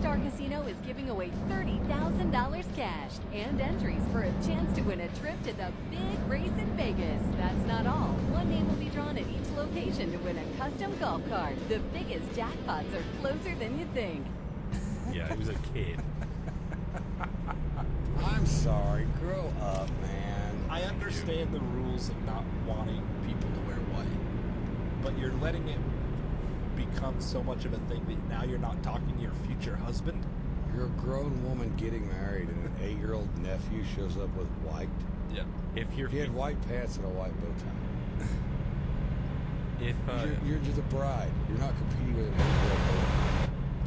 Star Casino is giving away $30,000 cash and entries for a chance to win a trip to the big race in Vegas. That's not all. One name will be drawn at each location to win a custom golf cart. The biggest jackpots are closer than you think. Yeah, he was a kid. I'm sorry. Grow up, man. I understand the rules of not wanting people to wear white, but you're letting it become so much of a thing that now you're not talking to your future husband. You're a grown woman getting married, and an 8-year-old nephew shows up with white. Yeah. If you're He had white pants and a white bow tie. if You're just a bride. You're not competing with an 8-year-old boy.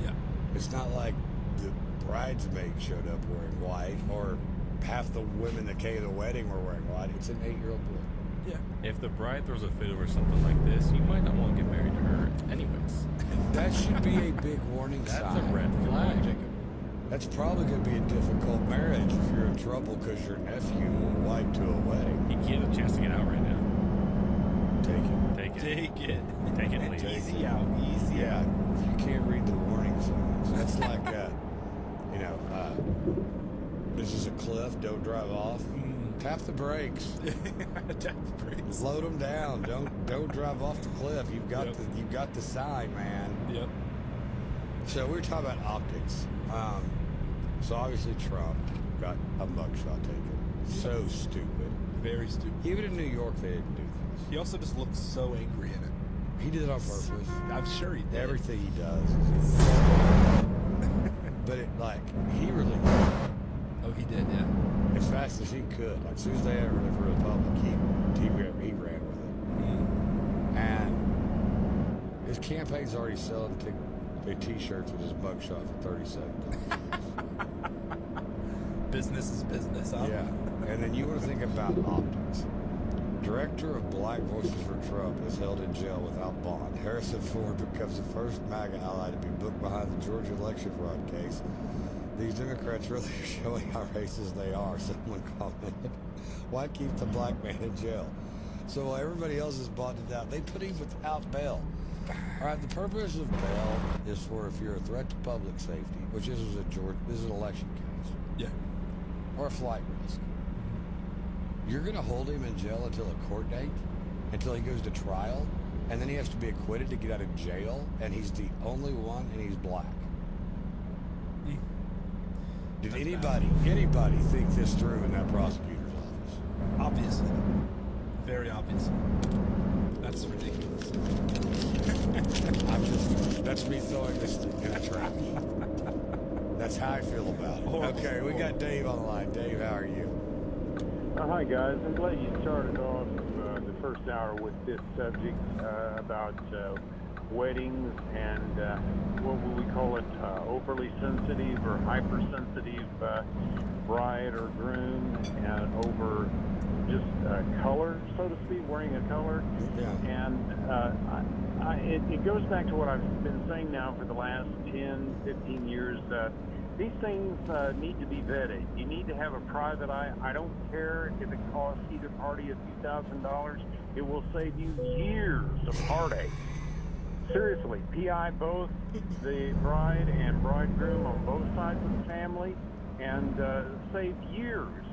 Yeah. It's not like the bridesmaid showed up wearing white, or half the women that came to the wedding were wearing white. It's an 8-year-old boy. Yeah. if the bride throws a fit over something like this, you might not want to get married to her anyways. That should be a big warning That's sign. a red flag. That's probably going to be a difficult marriage if you're in trouble because your nephew wore white to a wedding. He has a chance to get out right now. Take it. Take it. Take it. Take it, please. Easy out. Easy Yeah, out. if you can't read the warning signs, that's like, this is a cliff, don't drive off. Tap the brakes. Tap the brakes. Slow them down. Don't drive off the cliff. You've got the sign, man. Yep. So we were talking about optics. So obviously Trump got a mugshot taken. So stupid. Very stupid. Even in New York, they didn't do things. He also just looks so angry in it. He did it on purpose. I'm sure he did. Everything he does is but he really Oh, he did, yeah. as fast as he could. Like, as soon as they ever lived for the Republic, he ran with it. And his campaign's already selling T-shirts with his mugshot for $37. Business is business, huh? Yeah. And then you want to think about optics. Director of Black Voices for Trump is held in jail without bond. Harrison Ford becomes the first MAGA ally to be booked behind the Georgia election fraud case. These Democrats really are showing how racist they are, someone commented. Why keep the black man in jail? So while everybody else is bonded out, they put him without bail. All right, the purpose of bail is for if you're a threat to public safety, which this is an election case, Yeah. or a flight risk. You're going to hold him in jail until a court date, until he goes to trial, and then he has to be acquitted to get out of jail, and he's the only one, and he's black. Did anybody think this through in that prosecutor's office? Obviously. Very obvious. That's ridiculous. That's me throwing this in a trash. That's how I feel about it. Okay, we got Dave on the line. Dave, how are you? Hi, guys. I'm glad you started off the first hour with this subject about weddings and what will we call it, overly sensitive or hypersensitive bride or groom, and over just color, so to speak, wearing a color. Yeah. And it goes back to what I've been saying now for the last 10, 15 years. These things need to be vetted. You need to have a private eye. I don't care if it costs either party a few $1,000s. It will save you years of heartache. Seriously, PI both the bride and bridegroom on both sides of the family, and save years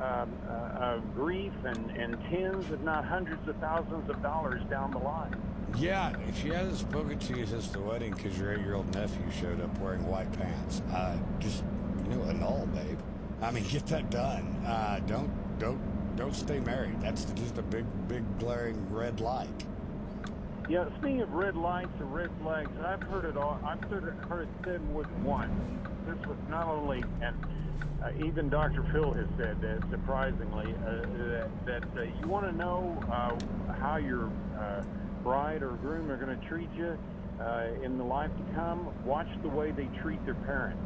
of grief and tens, if not hundreds of thousands of dollars down the line. Yeah, if she hasn't spoken to you since the wedding because your 8-year-old nephew showed up wearing white pants, just, annul, babe. I mean, get that done. Don't stay married. That's just a big glaring red light. Yeah, speaking of red lights and red flags, I've heard it all. I've heard it said more than once. This was not only, and even Dr. Phil has said that, surprisingly, that you want to know how your bride or groom are going to treat you in the life to come. Watch the way they treat their parents.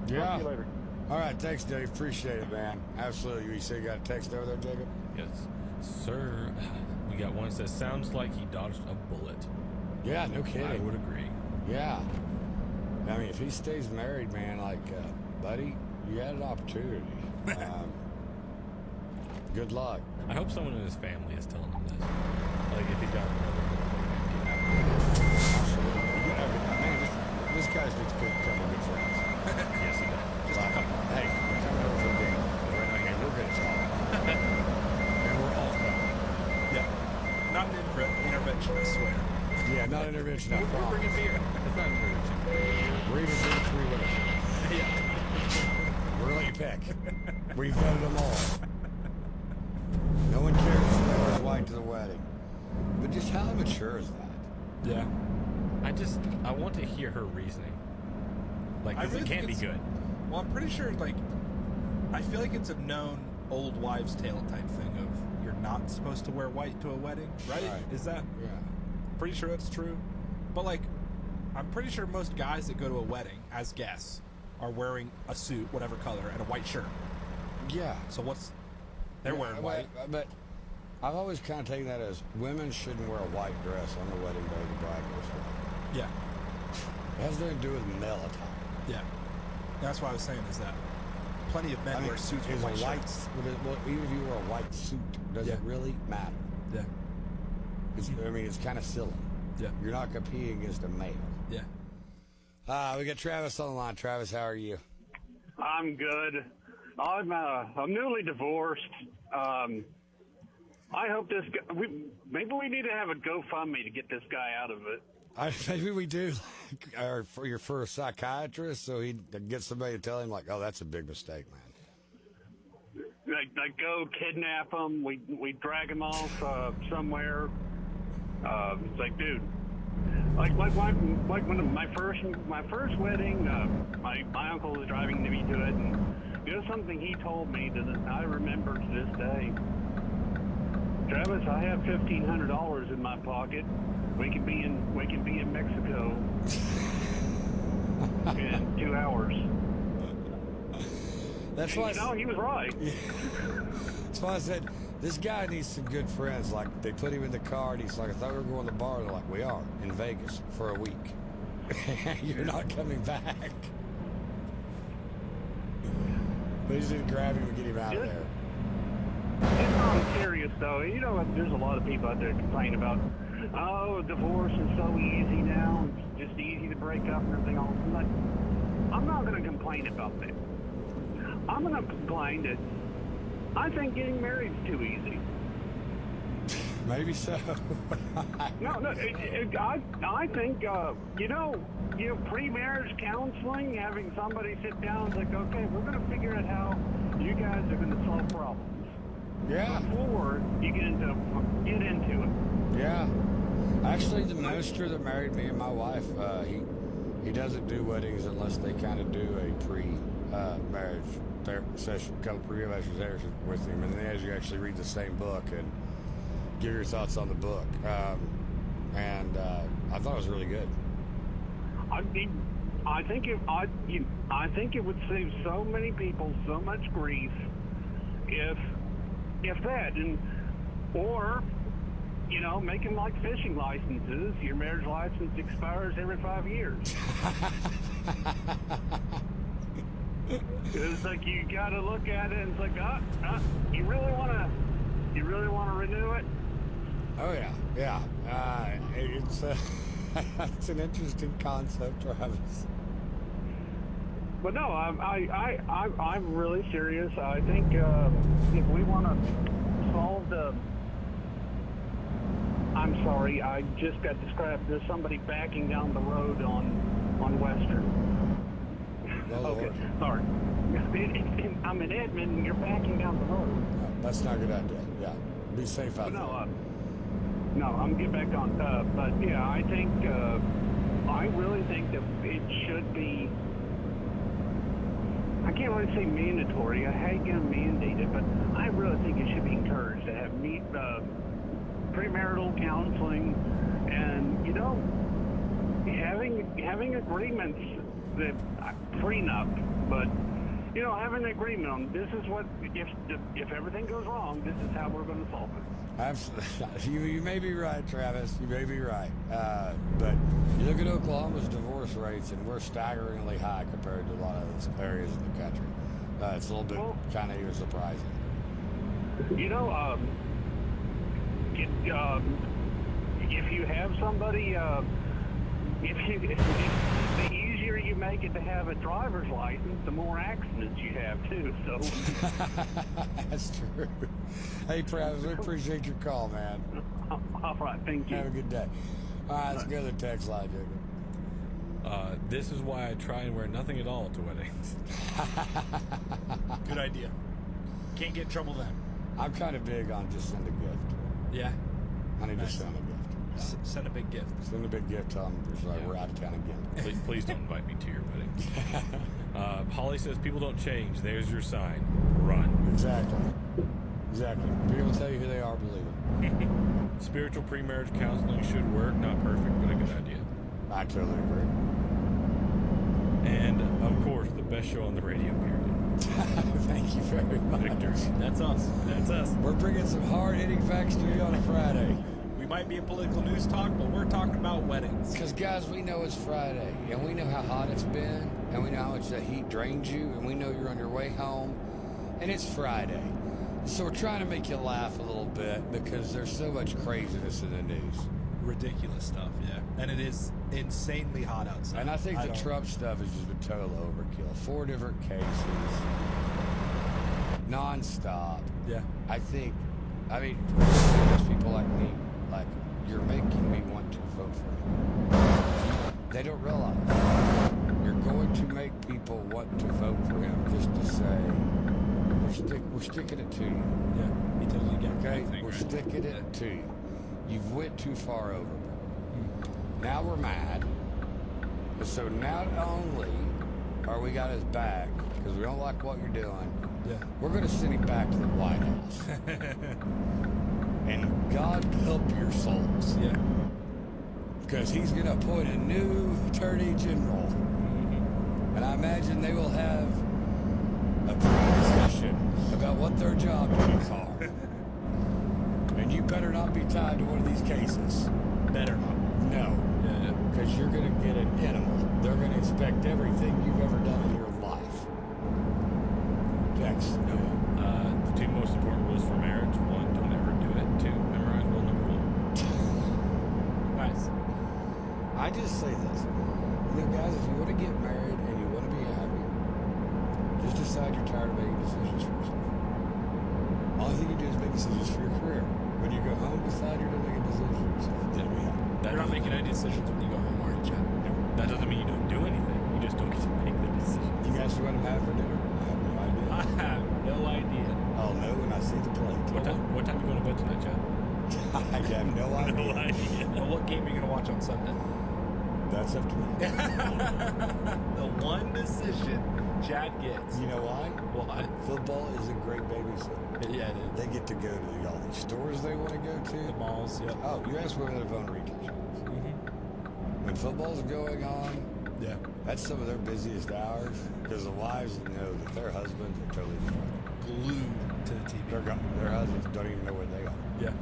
Yeah. Talk to you later. All right, thanks, Dave. Appreciate it, man. Absolutely. You say you got a text over there, Jacob? Yes, sir. We got one that says, sounds like he dodged a bullet. Yeah, no kidding. I would agree. Yeah. I mean, if he stays married, man, buddy, you had an opportunity. Good luck. I hope someone in his family is telling him this. Like, if he got another Absolutely. Man, this guy's needs a couple of good friends. Not intervention, I We're promise. bringing beer. It's not an intervention. We're even doing 3 winners. Yeah. We're gonna let you pick. We voted them all. No one cares if they wear white to the wedding. But just how mature is that? Yeah. I want to hear her reasoning. Like, I 'cause really it think can't be it's- good. Well, I'm pretty sure, like, I feel like it's a known old wives' tale type thing of you're not supposed to wear white to a wedding, right? Right. Is that? Yeah. Pretty sure that's true. But, like, I'm pretty sure most guys that go to a wedding as guests are wearing a suit, whatever color, and a white shirt. Yeah. So what's. They're wearing white. But I've always kind of taken that as women shouldn't wear a white dress on the wedding day of the bride goes away. Yeah. It has nothing to do with male attire. Yeah. That's what I was saying is that plenty of men wear suits with is white a white, shirts. well, even if you wear a white suit, does Yeah. it really matter? Yeah. It's kind of silly. Yeah. You're not competing against a male. Yeah. We got Travis on the line. Travis, how are you? I'm good. I'm newly divorced. I hope this guy, maybe we need to have a GoFundMe to get this guy out of it. Maybe we do, or for a psychiatrist, so he gets somebody to tell him, like, oh, that's a big mistake, man. Like go kidnap him. We drag him off somewhere. It's like, dude, like when my first wedding, my uncle was driving me to it, and you know something he told me that I remember to this day. Travis, I have $1,500 in my pocket. We can be in Mexico in 2 hours. That's why. He was right. That's why I said this guy needs some good friends. Like, they put him in the car, and he's like, I thought we were going to the bar. They're like, we are in Vegas for a week. You're not coming back. They just need to grab him and get him out of there. It's not serious though. You know, there's a lot of people out there complaining about, oh, divorce is so easy now. It's just easy to break up and everything else. I'm like, I'm not going to complain about that. I'm going to complain that I think getting married is too easy. Maybe so. No, I think, pre-marriage counseling, having somebody sit down and like, okay, we're going to figure out how you guys are going to solve problems. Yeah. Before you get into it. Yeah. Actually, the minister that married me and my wife, he doesn't do weddings unless they kind of do a pre-marriage session, couple pre-marriage sessions with him, and then as you actually read the same book and give your thoughts on the book. I thought it was really good. I think it would save so many people so much grief if that, or make them like fishing licenses. Your marriage license expires every 5 years. It's like you got to look at it and it's like, you really want to renew it? Oh yeah. It's it's an interesting concept, Travis. But no, I'm really serious. I think if we want to solve the, I'm sorry, I just got described. There's somebody backing down the road on Western. Oh, Okay, Lord. sorry. I'm in Edmond, and you're backing down the road. No, that's not a good idea. Yeah. Be safe out But there. no, I'm getting back on. But yeah, I really think that it should be. I can't really say mandatory. I hate getting mandated, but I really think it should be encouraged to have premarital counseling, and having agreements that prenup, but having an agreement on this is what if everything goes wrong, this is how we're going to solve it. Absolutely. You may be right, Travis. You may be right. But you look at Oklahoma's divorce rates, and we're staggeringly high compared to a lot of those areas in the country. It's a little bit kind of even surprising. If you have somebody, the easier you make it to have a driver's license, the more accidents you have too. So That's true. Hey, Travis, we appreciate your call, man. all right, thank you. Have a good day. All right, let's go to the text line, Jacob. This is why I try and wear nothing at all to weddings. Good idea. Can't get in trouble then. I'm kind of big on just send a gift. Yeah. I need Nice. to send a gift. Send a big gift. Send a big gift, tell them Yeah. we're out of town again. Please don't invite me to your wedding. Holly says people don't change. There's your sign. Run. Exactly. People tell you who they are, believe it. Spiritual pre-marriage counseling should work. Not perfect, but a good idea. I totally agree. And of course, the best show on the radio. Period. Thank you very much. Victor. That's us. That's us. We're bringing some hard-hitting facts to you on a Friday. We might be a political news talk, but we're talking about weddings. Because, guys, we know it's Friday, and we know how hot it's been, and we know how much the heat drains you, and we know you're on your way home, and it's Friday. So we're trying to make you laugh a little bit because there's so much craziness in the news. Ridiculous stuff, yeah. And it is insanely hot outside. And I think the don't- Trump stuff has just been total overkill. 4 different cases, non-stop. Yeah. I mean, there's people like me, like, you're making me want to vote for him. They don't realize you're going to make people want to vote for him just to say, we're sticking it to you. Yeah. He totally gets Okay? everything, We're right? sticking it to you. You've went too far overboard. Now we're mad. And so not only are we got his back, because we don't like what you're doing, Yeah. we're going to send him back to the White House. And God help your souls. Yeah. Because he's going to appoint a new Attorney General. And I imagine they will have a discussion about what their job duties are. And you better not be tied to one of these cases. Better not. No. Yeah. Because you're going to get an animal. They're going to inspect everything you've ever done in your life. Next. The 2 most important rules for marriage: 1, don't ever do it. 2, memorize rule number 1. Nice. I just say this. You know, guys, if you want to get married and you want to be happy, just decide you're tired of making decisions for yourself. All thing you do is make decisions for your career. When you go home, decide you're going to make a decision for yourself. Then be happy. You're not making any decisions when you go home, are you, Chad? That doesn't mean you don't do anything. You just don't get to make the decision. You guys know what I'm having for dinner? I have no idea. I have no idea. I'll know when I see the plate. What time you going to bed tonight, Chad? I have no idea. No idea. Well, what game are you going to watch on Sunday? That's up to me. The one decision Chad gets. You know why? Why? Football is a great babysitter. Yeah, it is. They get to go to all these stores they want to go to. The malls, yep. Oh, you ask women that have owned retail shops. Mm-hmm. When football's going on, Yeah. that's some of their busiest hours because the wives know that their husbands are totally distracted. Glued to the TV. Their husbands don't even know where they are. Yeah.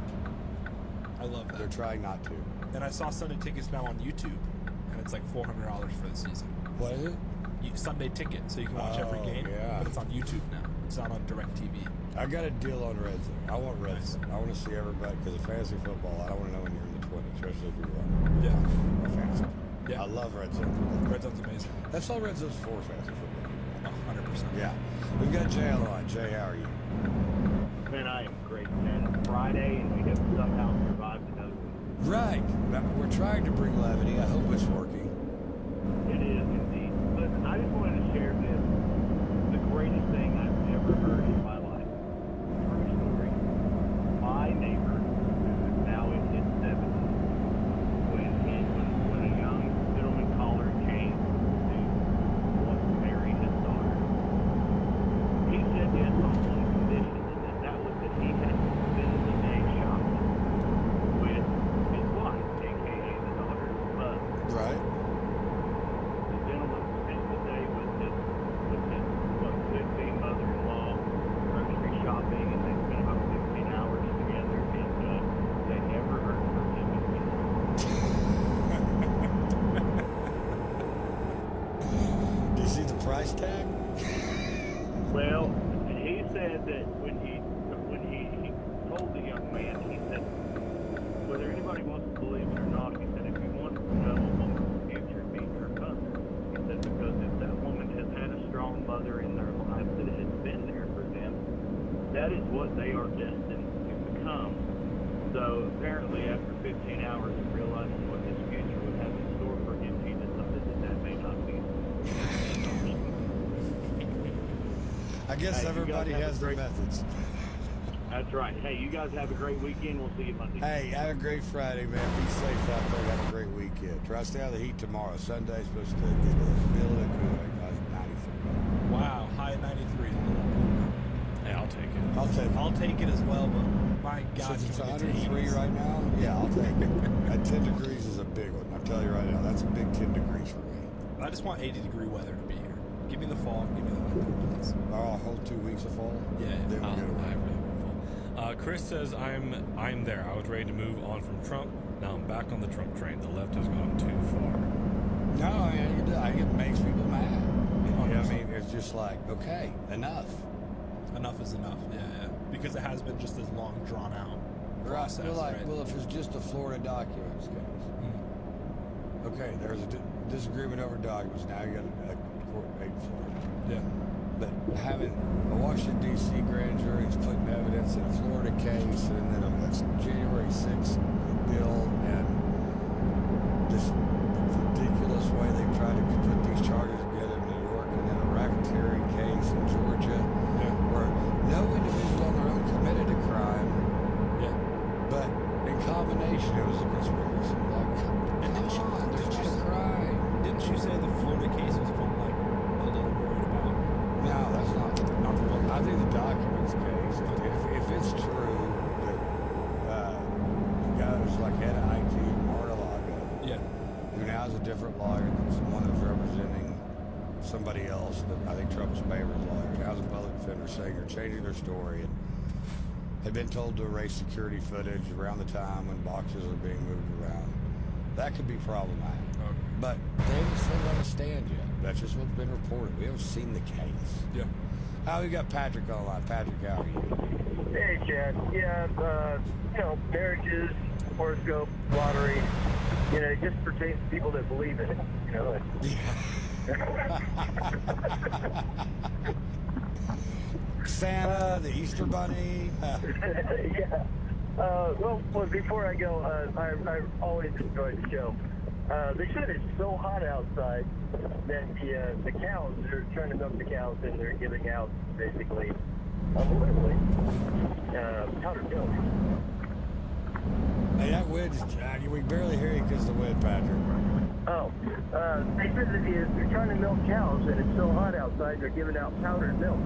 I love They're that. trying not to. And I saw Sunday tickets now on YouTube, and it's like $400 for the season. What is it? Sunday ticket, so you can watch every Oh, game, yeah. but it's on YouTube now. It's not on DirecTV. I got a deal on Red Zone. I want Red Zone. I want to see everybody because of fantasy football. I don't want to know when you're in the 20s, especially if you're Yeah. a fantasy. Yeah. I love Red Zone. Red Zone's amazing. That's all Red Zone's for, fantasy football. 100%. Yeah. We've got Jay on the line. Jay, how are you? Man, I am great, man. It's Friday, and we have somehow survived another week. Right. Now, we're trying to bring levity. I hope it's working. It is indeed. Listen, I just wanted to share this. The greatest thing I've ever heard in my life. True story. My neighbor, who is now in his 70s, when a young gentleman caller came to want to marry his daughter, he said yes on one condition, and that was that he had to spend the day shopping with his wife, aka the daughter's mother. Right. The gentleman spent the day with his what could be mother-in-law grocery shopping, and they spent about 15 hours together, and they never heard from him again. Do you see the price tag? Well, he said that when he told the young man, he said, whether anybody wants to believe it or not, he said, if you want to know a woman's future, meet her mother. He said, because if that woman has had a strong mother in their life that has been there for them, that is what they are destined to become. So apparently after 15 hours of realizing what his I guess Hey, you everybody guys have a has their great- methods. That's right. Hey, you guys have a great weekend. We'll see you Monday. Hey, have a great Friday, man. Be safe out there. Have a great weekend. Try to stay out of the heat tomorrow. Sunday's supposed to get a little bit cooler. 93. Wow, high at 93 is a little cooler. Hey, I'll take it. I'll take it as well, but my God, Since it's can we get to 103 80s? right now, yeah, I'll take it. That 10 degrees is a big one. I'll tell you right now, that's a big 10 degrees for me. I just want 80-degree weather to be here. Give me the fall, give me the winter, please. Our whole 2 weeks of fall. Yeah. Then we'll I get away. really want fall. Chris says I'm there. I was ready to move on from Trump. Now I'm back on the Trump train. The left has gone too far. No, I mean, it makes people mad. You know what I 100%. mean, it's just like, okay, enough. Enough is enough, yeah. Because it has been just this long, drawn-out process, You're like, right? well, if it's just a Florida documents case. Okay, there's a disagreement over documents. Now you got a court date in Florida. Yeah. But having a Washington, D.C. grand jury is putting evidence in a Florida case, and then a January 6th bill, and this ridiculous way they've tried to put these charges together in New York, and then a racketeering case in Georgia, where no individual on their own committed a crime, Yeah. but in combination it was a conspiracy. Like, And come on, there's just a crime. Didn't you say the Florida case was one, like, a little worried about? No, that's not Not the one. I think the documents case, if it's true that the guy that was like head of IT in Mar-a-Lago, Yeah. who now is a different lawyer than someone who's representing somebody else that I think Trump's favorite lawyer, now is a public defender saying they're changing their story and had been told to erase security footage around the time when boxes are being moved around. That could be problematic. Okay. But they haven't said it on the stand yet. That's just what's been reported. We haven't seen the case. Yeah. How we got Patrick on the line? Patrick, how are you? Hey, Chad. Yeah, marriages, horoscope, lottery, it just pertains to people that believe in it, Santa, the Easter Bunny. yeah. Well, before I go, I always enjoy the show. They said it's so hot outside that the cows, they're trying to milk the cows and they're giving out basically, unbelievably, powdered milk. Hey, that wind, we barely hear you because of the wind, Patrick. Oh, they said that they're trying to milk cows and it's so hot outside they're giving out powdered milk.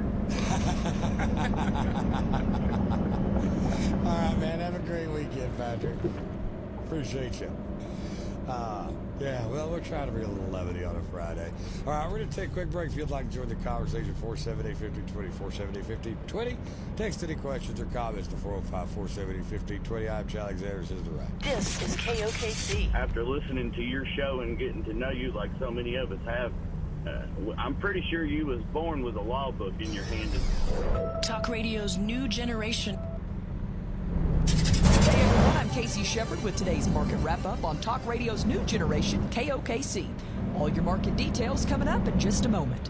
All right, man. Have a great weekend, Patrick. Appreciate you. Yeah, well, we're trying to bring a little levity on a Friday. All right, we're going to take a quick break. If you'd like to join the conversation, 478-5020, 478-5020. Text any questions or comments to 405-470-5020. I'm Chad Alexander. This is The Right. This is KOKC. After listening to your show and getting to know you like so many of us have, I'm pretty sure you was born with a law book in your hand. Talk Radio's new generation. Hey everyone, I'm Casey Shepard with today's market wrap-up on Talk Radio's new generation, KOKC. All your market details coming up in just a moment.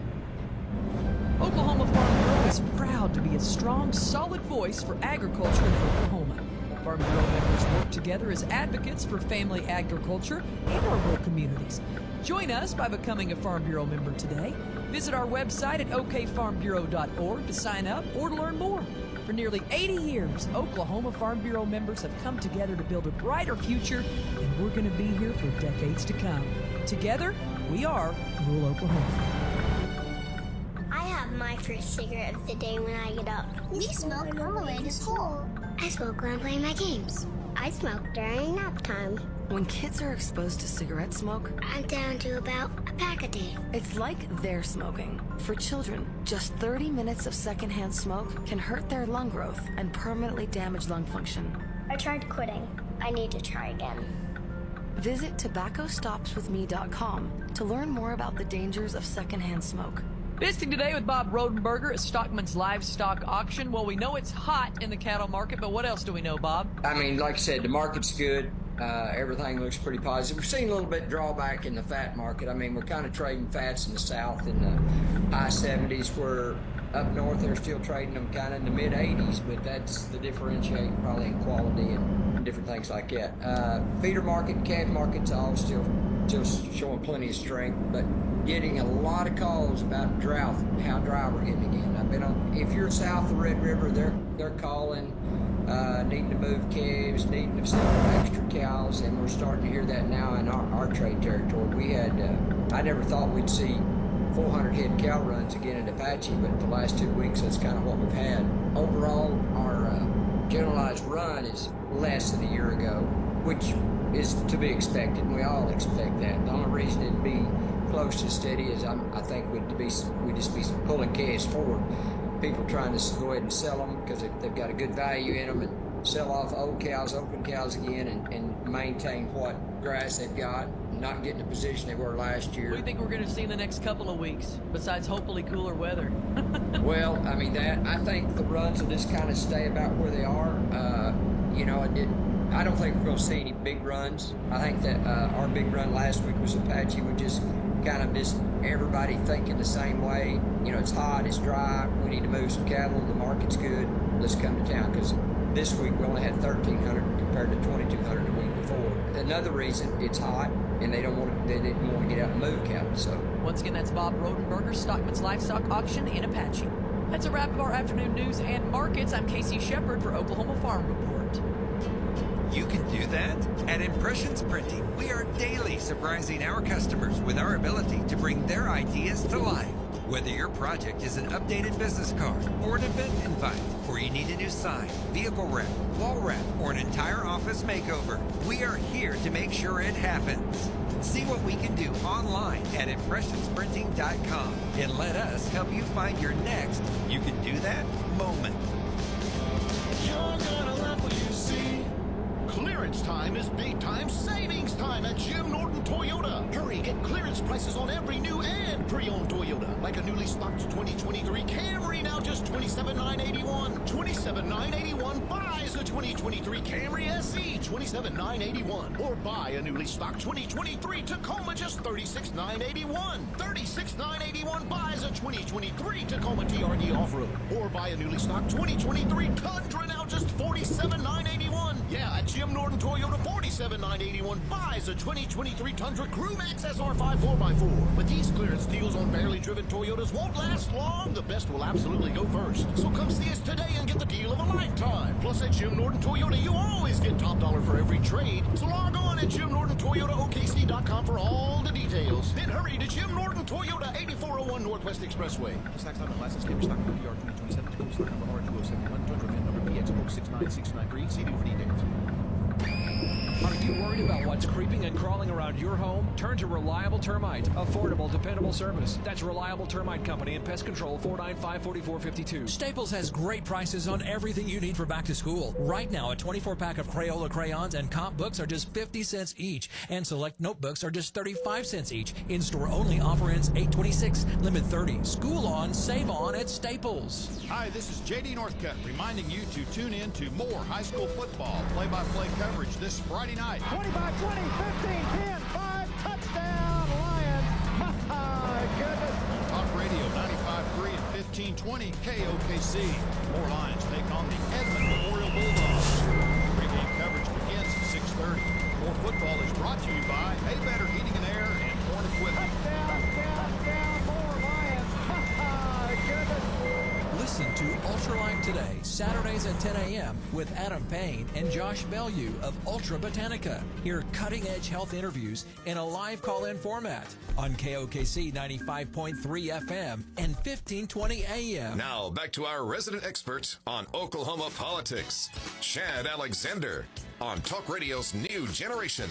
Oklahoma Farm Bureau is proud to be a strong, solid voice for agriculture in Oklahoma. Farm Bureau members work together as advocates for family agriculture and our rural communities. Join us by becoming a Farm Bureau member today. Visit our website at okfarmbureau.org to sign up or to learn more. For nearly 80 years, Oklahoma Farm Bureau members have come together to build a brighter future, and we're going to be here for decades to come. Together, we are Rural Oklahoma. I have my first cigarette of the day when I get up. We smoke on the way to school. I smoke when I'm playing my games. I smoke during nap time. When kids are exposed to cigarette smoke, I'm down to about a pack a day. it's like they're smoking. For children, just 30 minutes of secondhand smoke can hurt their lung growth and permanently damage lung function. I tried quitting. I need to try again. Visit tobaccostopswithme.com to learn more about the dangers of secondhand smoke. Visiting today with Bob Rodenberger at Stockman's Livestock Auction. Well, we know it's hot in the cattle market, but what else do we know, Bob? I mean, like I said, the market's good. Everything looks pretty positive. We're seeing a little bit drawback in the fat market. I mean, we're kind of trading fats in the south in the high 70s. We're up north, they're still trading them kind of in the mid 80s, but that's the differentiating probably in quality and different things like that. Feeder market, calf market's all still still showing plenty of strength, but getting a lot of calls about drought, how dry we're getting again. I've been on, if you're south of Red River, they're calling, needing to move calves, needing to sell extra cows, and we're starting to hear that now in our trade territory. We had, I never thought we'd see 400 head cow runs again in Apache, but the last 2 weeks, that's kind of what we've had. Overall, our generalized run is less than a year ago, which is to be expected, and we all expect that. The only reason it'd be close to steady is I think we'd just be pulling cash forward. People trying to go ahead and sell them because they've got a good value in them, and sell off old cows, open cows again, and maintain what grass they've got, and not get in the position they were last year. What do you think we're going to see in the next couple of weeks, besides hopefully cooler weather? Well, I mean, I think the runs will just kind of stay about where they are. I don't think we're going to see any big runs. I think that our big run last week was Apache. We just kind of missed everybody thinking the same way. You know, it's hot, it's dry, we need to move some cattle, the market's good, let's come to town. Because this week we only had 1,300 compared to 2,200 the week before. Another reason, it's hot, and they didn't want to get out and move cattle. So once again, that's Bob Rodenberger, Stockman's Livestock Auction in Apache. That's a wrap of our afternoon news and markets. I'm Casey Shepard for Oklahoma Farm Report. You can do that at Impressions Printing. We are daily surprising our customers with our ability to bring their ideas to life. Whether your project is an updated business card or an event invite, or you need a new sign, vehicle wrap, wall wrap, or an entire office makeover, we are here to make sure it happens. See what we can do online at impressionsprinting.com and let us help you find your next "you can do that" moment. You're gonna love what you see. Clearance time is big time savings time at Jim Norton Toyota. Hurry, get clearance prices on every new and pre-owned Toyota. Like a newly stocked 2023 Camry, now just $27,981. $27,981 buys a 2023 Camry SE, $27,981. Or buy a newly stocked 2023 Tacoma, just $36,981. $36,981 buys a 2023 Tacoma TRD Off-Road. Or buy a newly stocked 2023 Tundra, now just $47,981. Yeah, at Jim Norton Toyota, $47,981 buys a 2023 Tundra Crew Max SR5 4x4. But these clearance deals on barely driven Toyotas won't last long. The best will absolutely go first. So come see us today and get the deal of a lifetime. Plus at Jim Norton Toyota, you always get top dollar for every trade. So log on at JimNortonToyotaOKC.com for all the details. Then hurry to Jim Norton Toyota, 8401 Northwest Expressway. Stock time and license can be stock number PR 2027. Tacoma stock number R2071. Tundra VIN number PX069693. See you for details. Are you worried about what's creeping and crawling around your home? Turn to Reliable Termite. Affordable, dependable service. That's Reliable Termite Company and Pest Control, 495-4452. Staples has great prices on everything you need for back to school. Right now, a 24-pack of Crayola crayons and comp books are just 50 cents each, and select notebooks are just 35 cents each. In-store only, offer ends 8/26, limit 30. School on, save on at Staples. Hi, this is JD Northcutt reminding you to tune in to more high school football play-by-play coverage this Friday night. 20 by 20, 15, 10, 5, touchdown, Lions. My goodness. Talk Radio 95.3 and 1520 KOKC. More Lions take on the Edmond Memorial Bulldogs. Pre-game coverage begins at 6:30. More football is brought to you by Hay Better Heating and Air and Horn Equipment. Touchdown, more Lions. My goodness. Listen to Ultra Life Today, Saturdays at 10 a.m. with Adam Payne and Josh Bellew of Ultra Botanica. Hear cutting-edge health interviews in a live call-in format on KOKC 95.3 FM and 1520 AM. Now, back to our resident expert on Oklahoma politics, Chad Alexander, on Talk Radio's new generation,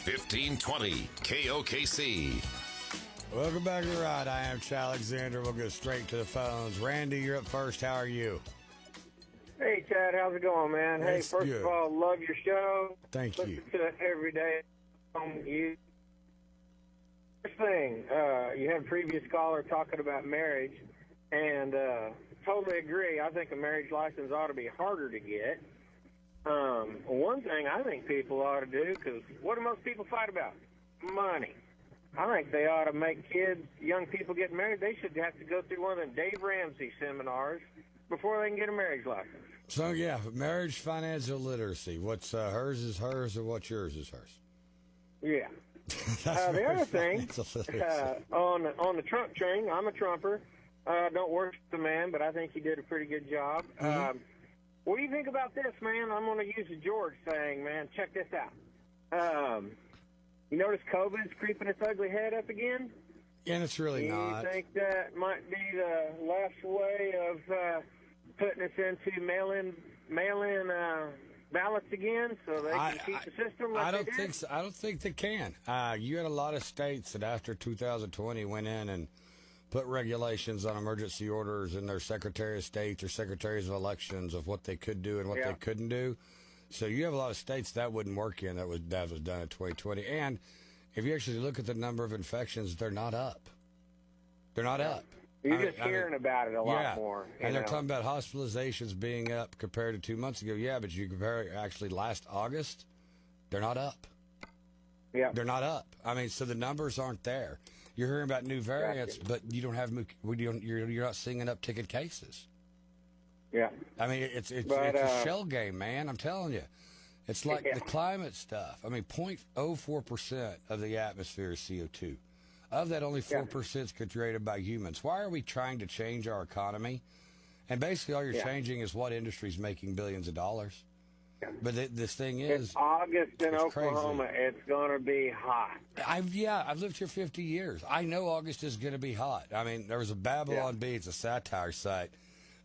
1520 KOKC. Welcome back to the ride. I am Chad Alexander. We'll go straight to the phones. Randy, you're up first. How are you? Hey, Chad. How's it going, man? Hey, It's first good. of all, love your show. Thank Listen you. to it every day. You. First thing, you had a previous caller talking about marriage, and totally agree. I think a marriage license ought to be harder to get. One thing I think people ought to do, because what do most people fight about? Money. I think they ought to make kids, young people get married. They should have to go through one of them Dave Ramsey seminars before they can get a marriage license. So, yeah, marriage financial literacy. What's hers is hers, or what's yours is hers. Yeah. The other thing, on the Trump train, I'm a Trumper. Don't worship the man, but I think he did a pretty good job. What do you think about this, man? I'm going to use the George saying, man. Check this out. You notice COVID's creeping its ugly head up again? And it's really not. You think that might be the last way of putting us into mail-in ballots again, so they can keep the system like I don't they did? think so. I don't think they can. You had a lot of states that after 2020 went in and put regulations on emergency orders in their Secretary of State or Secretaries of Elections of what they could do and what they couldn't do. So you have a lot of states that wouldn't work in. That was done in 2020. And if you actually look at the number of infections, they're not up. They're not up. You're just hearing about it a lot more. And they're talking about hospitalizations being up compared to 2 months ago. Yeah, but you compare it actually last August, they're not up. Yeah. They're not up. I mean, so the numbers aren't there. You're hearing about new variants, but you don't have you're not seeing an uptick in cases. Yeah. I mean, it's a shell game, man. I'm telling you. It's like the climate stuff. I mean, 0.04% of the atmosphere is CO2. Of that, only 4% is created by humans. Why are we trying to change our economy? And basically, all you're changing is what industry's making billions of dollars. But this thing is, it's August in Oklahoma. Crazy. It's going to be hot. I've lived here 50 years. I know August is going to be hot. I mean, there was a Babylon Bee, it's a satire site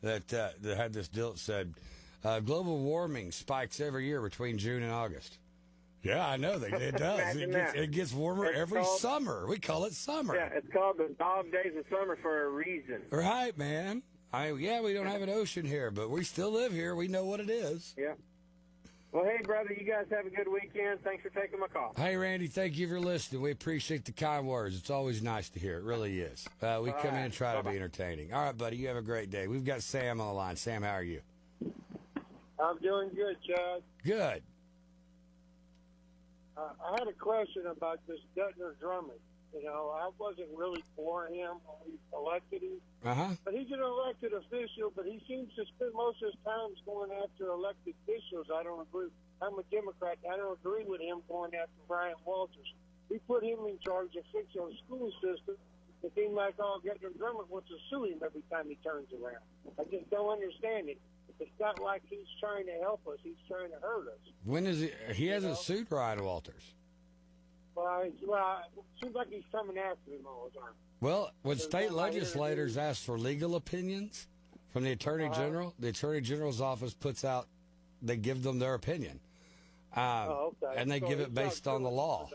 that had this deal that said, global warming spikes every year between June and August. Yeah, I know it does. It gets warmer every summer. We call it summer. Yeah, it's called the dog days of summer for a reason. Right, man. We don't have an ocean here, but we still live here. We know what it is. Yeah. Well, hey, brother, you guys have a good weekend. Thanks for taking my call. Hey, Randy, thank you for listening. We appreciate the kind words. It's always nice to hear. It really is. We come in and try to be entertaining. All right, buddy, you have a great day. We've got Sam on the line. Sam, how are you? I'm doing good, Chad. Good. I had a question about this Dutner Drummond. You know, I wasn't really for him when we elected him. But he's an elected official, but he seems to spend most of his time going after elected officials. I don't agree. I'm a Democrat. I don't agree with him going after Brian Walters. We put him in charge of fixing the school system. It seems like Dutner Drummond wants to sue him every time he turns around. I just don't understand it. It's not like he's trying to help us. He's trying to hurt us. When is he hasn't sued Ryan Walters. Well, it seems like he's coming after him all the time. Well, when state legislators ask for legal opinions from the Attorney General, the Attorney General's office they give them their opinion. And they give it based on the law.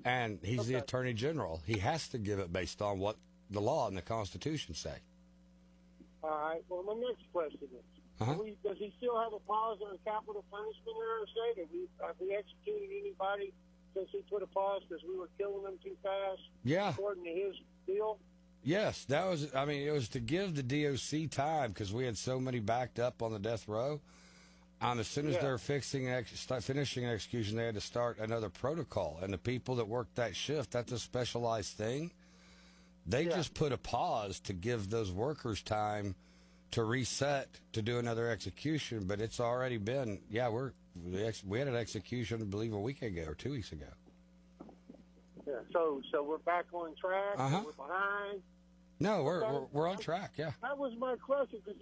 And he's the Attorney General. He has to give it based on what the law and the Constitution say. All right. Well, my next question is, does he still have a pause on capital punishment in our state? Have we executed anybody since he put a pause because we were killing them too fast? Yeah. According to his deal? Yes, it was to give the DOC time because we had so many backed up on the death row. As soon as they're finishing an execution, they had to start another protocol. And the people that worked that shift, that's a specialized thing. They just put a pause to give those workers time to reset to do another execution. But it's already been, we had an execution, I believe, a week ago or 2 weeks ago. Yeah. So we're back on track. We're behind. No, we're on track. Yeah. That was my question because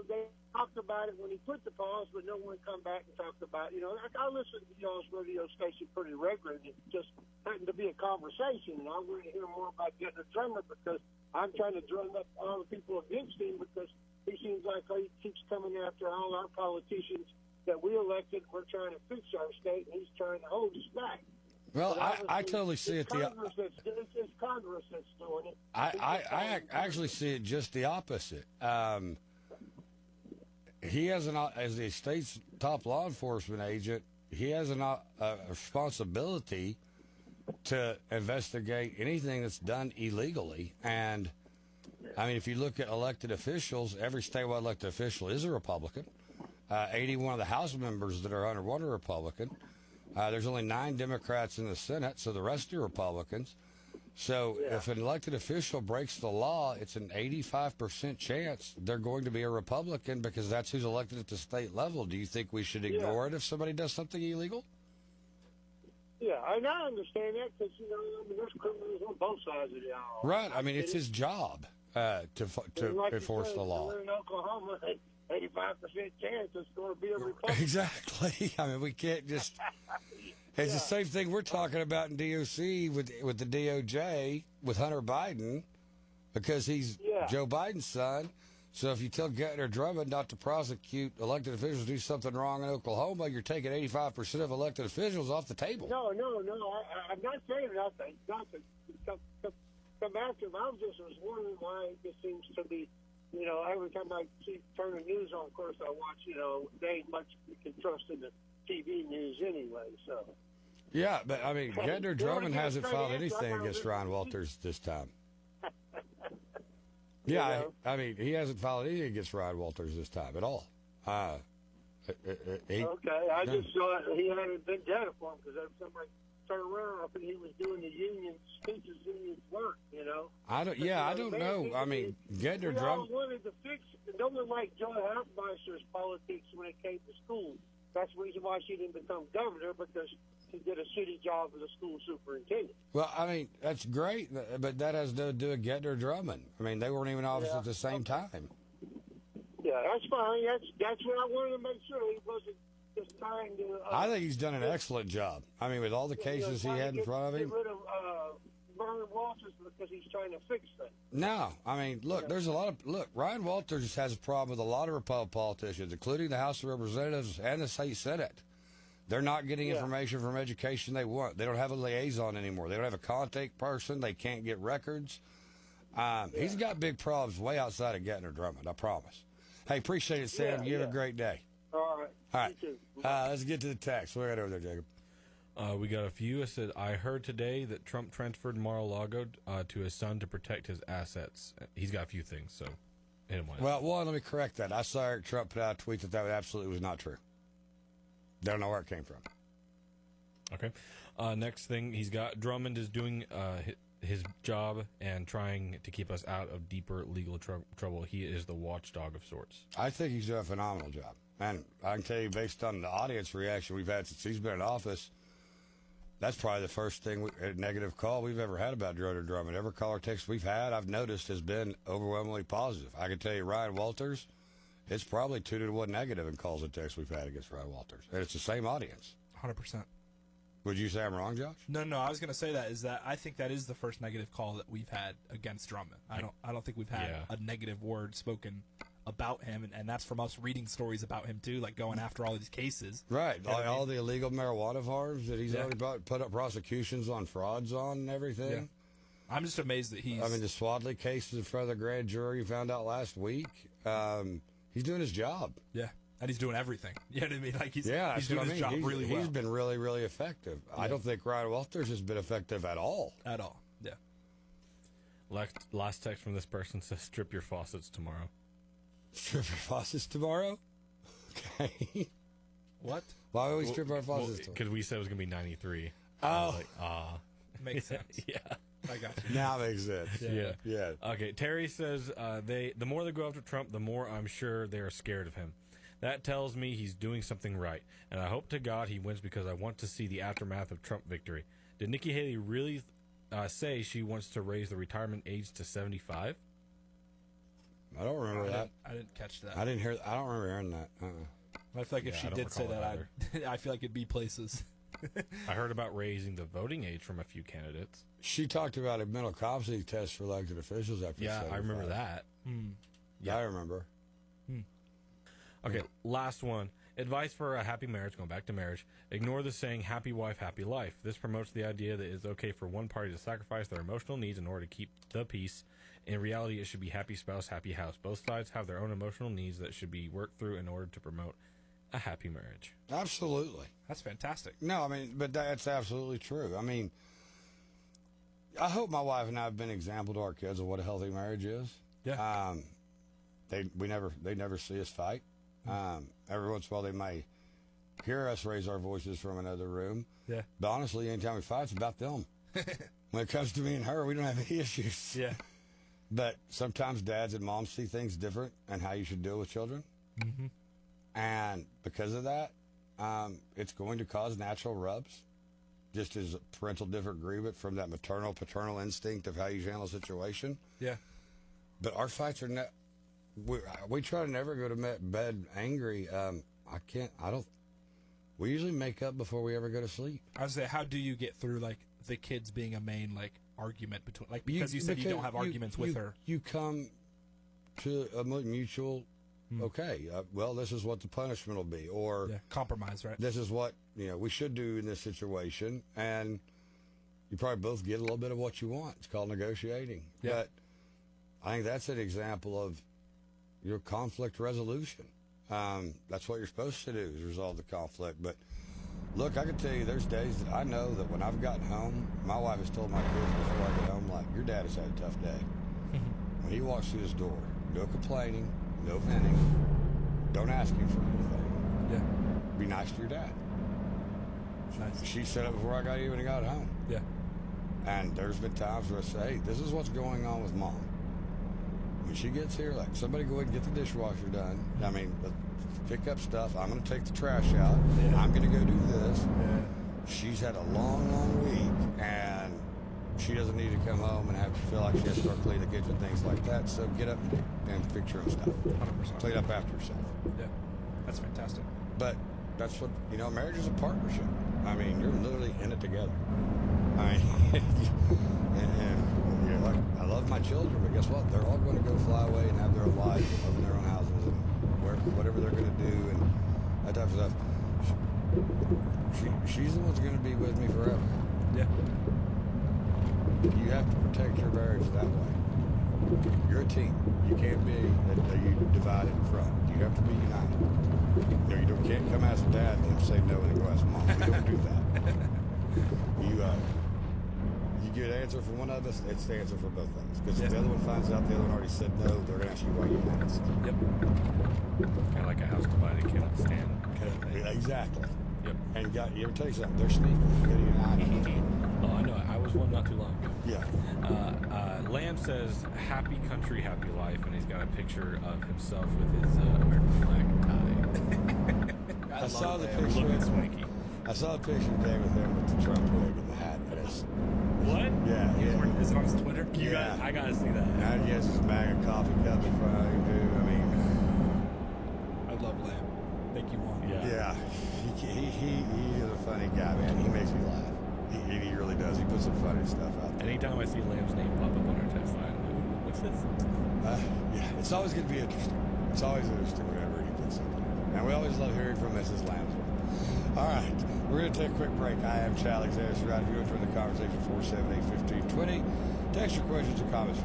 they talked about it when he put the pause, but no one come back and talked about it. I listen to y'all's radio station pretty regularly. It just happened to be a conversation, and I want to hear more about getting a drummer because I'm trying to drum up all the people against him because he seems like he keeps coming after all our politicians that we elected. We're trying to fix our state, and he's trying to hold us back. Well, I totally see it. It's Congress that's doing it. I actually see it just the opposite. He has as the state's top law enforcement agent, he has a responsibility to investigate anything that's done illegally. And I mean, if you look at elected officials, every statewide elected official is a Republican. 81 of the House members that are under one are Republican. There's only 9 Democrats in the Senate, so the rest are Republicans. So if an elected official breaks the law, it's an 85% chance they're going to be a Republican because that's who's elected at the state level. Do you think we should ignore it if somebody does something illegal? Yeah, and I understand that because, you know, I mean, there's criminals on both sides of the aisle. Right. I mean, it's his job to enforce the law. We're in Oklahoma, 85% chance it's going to be a Republican. Exactly. I mean, we can't just. It's the same thing we're talking about in DOC with the DOJ with Hunter Biden, because he's Joe Biden's son. So if you tell Gettner Drummond not to prosecute elected officials do something wrong in Oklahoma, you're taking 85% of elected officials off the table. No. I'm not saying nothing. Not to come after him. I was wondering why it just seems to be, you know, every time I turn the news on, of course, I watch, you know, there ain't much you can trust in the TV news anyway, so. Yeah, but I mean, Gettner Drummond hasn't filed anything against Ryan Walters this time. Yeah, I mean, he hasn't filed anything against Ryan Walters this time at all. Okay, I just thought he hadn't been done for him because somebody turned around and he was doing the union speeches, union work, you know. I don't know. I mean, Gettner Drummond. We all wanted to fix it. No one liked Joy Hoffmeister's politics when it came to school. That's the reason why she didn't become governor, because she did a shitty job as a school superintendent. Well, I mean, that's great, but that has to do with Gettner Drummond. I mean, they weren't even in office at the same time. Yeah, that's fine. That's what I wanted to make sure he wasn't just trying to. I think he's done an excellent job. I mean, with all the cases he had in front of him. Get rid of Vernon Walters because he's trying to fix things. No, I mean, look, there's a lot of Ryan Walters has a problem with a lot of Republican politicians, including the House of Representatives and the state Senate. They're not getting information from education they want. They don't have a liaison anymore. They don't have a contact person. They can't get records. He's got big problems way outside of Gettner Drummond, I promise. Hey, appreciate it, Sam. You have a great day. All right. All right. You too. Let's get to the text. What do we got over there, Jacob? We got a few. It said, I heard today that Trump transferred Mar-a-Lago to his son to protect his assets. He's got a few things, so hit him with it. Well, one, let me correct that. I saw Eric Trump put out a tweet that absolutely was not true. Don't know where it came from. Okay. Next thing, he's got Drummond is doing his job and trying to keep us out of deeper legal trouble. He is the watchdog of sorts. I think he's doing a phenomenal job. And I can tell you, based on the audience reaction we've had since he's been in office, that's probably the first negative call we've ever had about Gettner Drummond. Every call or text we've had, I've noticed, has been overwhelmingly positive. I can tell you, Ryan Walters, it's probably 2-to-1 negative in calls and texts we've had against Ryan Walters. And it's the same audience. 100%. Would you say I'm wrong, Josh? No, I was going to say that I think that is the first negative call that we've had against Drummond. I don't think we've had a negative word spoken about him, and that's from us reading stories about him too, like going after all these cases. Right, all the illegal marijuana farms that he's already put up prosecutions on frauds on and everything. Yeah. I'm just amazed that he's. I mean, the Swadley cases in front of the grand jury you found out last week. He's doing his job. Yeah, and he's doing everything. You know what I mean? Like he's doing his job really well. He's been really, really effective. Yeah. I don't think Ryan Walters has been effective at all. At all. Yeah. Last text from this person says, "Strip your faucets tomorrow." Strip your faucets tomorrow? Okay. What? Why would we strip our faucets tomorrow? Because we said it was going to be 93. Oh. Makes sense. Yeah. I got you. Now it makes sense. Yeah. Okay, Terry says, the more they go after Trump, the more I'm sure they are scared of him. That tells me he's doing something right, and I hope to God he wins because I want to see the aftermath of Trump victory. Did Nikki Haley really say she wants to raise the retirement age to 75? I don't remember that. I didn't catch that. I don't remember hearing that. I feel like if she did say that, I feel like it'd be places. I heard about raising the voting age from a few candidates. She talked about a mental competency test for elected officials after 75. I remember that. Yeah, I remember. Okay, last one. Advice for a happy marriage, going back to marriage. Ignore the saying, happy wife, happy life. This promotes the idea that it's okay for one party to sacrifice their emotional needs in order to keep the peace. In reality, it should be happy spouse, happy house. Both sides have their own emotional needs that should be worked through in order to promote a happy marriage. Absolutely. That's fantastic. No, I mean, but that's absolutely true. I mean, I hope my wife and I have been an example to our kids of what a healthy marriage is. Yeah. They never see us fight. Every once in a while they may hear us raise our voices from another room. Yeah. But honestly, anytime we fight, it's about them. When it comes to me and her, we don't have any issues. Yeah. But sometimes dads and moms see things different and how you should deal with children. Mm-hmm. And because of that, it's going to cause natural rubs. just as parental disagreement from that maternal-paternal instinct of how you handle a situation. Yeah. But our fights are we try to never go to bed angry. We usually make up before we ever go to sleep. I was saying, how do you get through like the kids being a main like argument between because you said you don't have arguments with her? You come to a mutual. Okay, well, this is what the punishment will be, or compromise, right? This is what we should do in this situation, and you probably both get a little bit of what you want. It's called negotiating. Yeah. But I think that's an example of your conflict resolution. That's what you're supposed to do, is resolve the conflict. But look, I can tell you, there's days that I know that when I've gotten home, my wife has told my kids before I get home, like, your dad has had a tough day. When he walks through his door, no complaining, no venting, don't ask him for anything. Yeah. Be nice to your dad. Nice. She said it before I even got home. Yeah. And there's been times where I say, hey, this is what's going on with Mom. When she gets here, like, somebody go ahead and get the dishwasher done. I mean, pick up stuff. I'm going to take the trash out. Yeah. I'm going to go do this. Yeah. She's had a long, long week, and she doesn't need to come home and have to feel like she has to start cleaning the kitchen, things like that. So get up and fix your own stuff. 100%. Clean up after yourself. Yeah. That's fantastic. But that's what, marriage is a partnership. I mean, you're literally in it together. I mean, and you're like, I love my children, but guess what? They're all going to go fly away and have their own lives and live in their own houses and whatever they're going to do and that type of stuff. She's the one that's going to be with me forever. Yeah. You have to protect your marriage that way. You're a team. You can't be divided in front. You have to be united. You can't come ask Dad and say no and then go ask Mom. We don't do that. You get an answer from one of us, it's the answer for both of us. Because if the other one finds out the other one already said no, they're going to ask you why you asked. Yep. Kind of like a house divided cannot stand. Exactly. Yep. And you ever tell you something? They're sneaky. You got to unite. Oh, I know. I was one not too long ago. Yeah. Lamb says, happy country, happy life, and he's got a picture of himself with his American flag tie. I saw the picture. Looking swanky. I saw a picture today with him with the Trump wig and the hat. What? Yeah. Is it on his Twitter? I gotta see that. Now he has his bag of coffee cup in front of him, too. I mean, I love Lamb. Thank you, Juan. Yeah. He is a funny guy, man. He makes me laugh. He really does. He puts some funny stuff out there. Anytime I see Lamb's name pop up on our text line, I'm like, what's this? Yeah, it's always going to be interesting. It's always interesting whenever he puts something in. And we always love hearing from Mrs. Lamb's. All right, we're going to take a quick break. I am Chad Alexander. Right, if you enjoy the conversation, 478-1520. Text your questions or comments,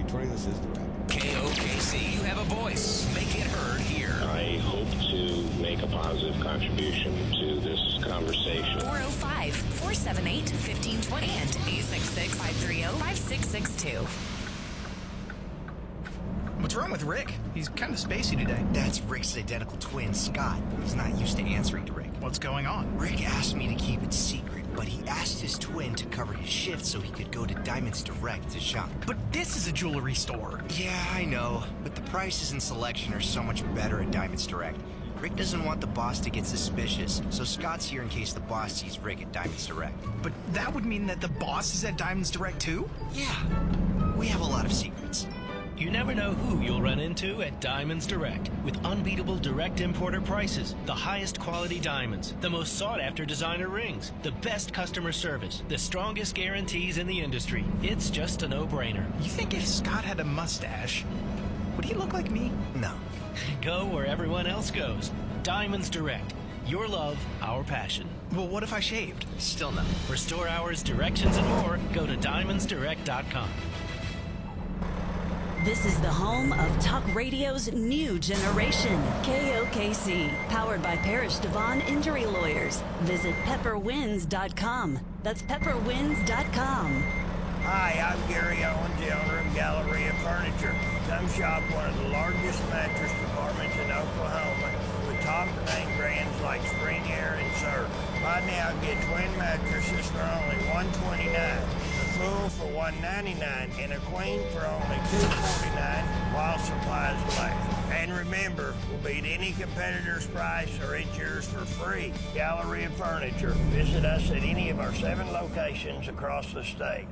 454-780-1520. This is The Wrap. KOKC, you have a voice. Make it heard here. I hope to make a positive contribution to this conversation. 405-478-1520 and 866-530-5662. What's wrong with Rick? He's kind of spacey today. That's Rick's identical twin, Scott. He's not used to answering to Rick. What's going on? Rick asked me to keep it secret, but he asked his twin to cover his shift so he could go to Diamonds Direct to shop. But this is a jewelry store. Yeah, I know, but the prices and selection are so much better at Diamonds Direct. Rick doesn't want the boss to get suspicious, so Scott's here in case the boss sees Rick at Diamonds Direct. But that would mean that the boss is at Diamonds Direct too? Yeah, we have a lot of secrets. You never know who you'll run into at Diamonds Direct. With unbeatable direct importer prices, the highest quality diamonds, the most sought-after designer rings, the best customer service, the strongest guarantees in the industry. It's just a no-brainer. You think if Scott had a mustache, would he look like me? No. Go where everyone else goes. Diamonds Direct. Your love, our passion. Well, what if I shaved? Still no. For store hours, directions, and more, go to DiamondsDirect.com. This is the home of Talk Radio's new generation, KOKC, powered by Parrish Devon Injury Lawyers. Visit pepperwinds.com. That's pepperwinds.com. Hi, I'm Gary Owens, the owner of Galleria Furniture. Come shop one of the largest mattress departments in Oklahoma with top-name brands like Spring Air and Surf. Right now, get twin mattresses for only $129. The full for $199 and a queen for only $249 while supplies last. And remember, we'll beat any competitor's price or it's yours for free. Galleria Furniture. Visit us at any of our 7 locations across the state.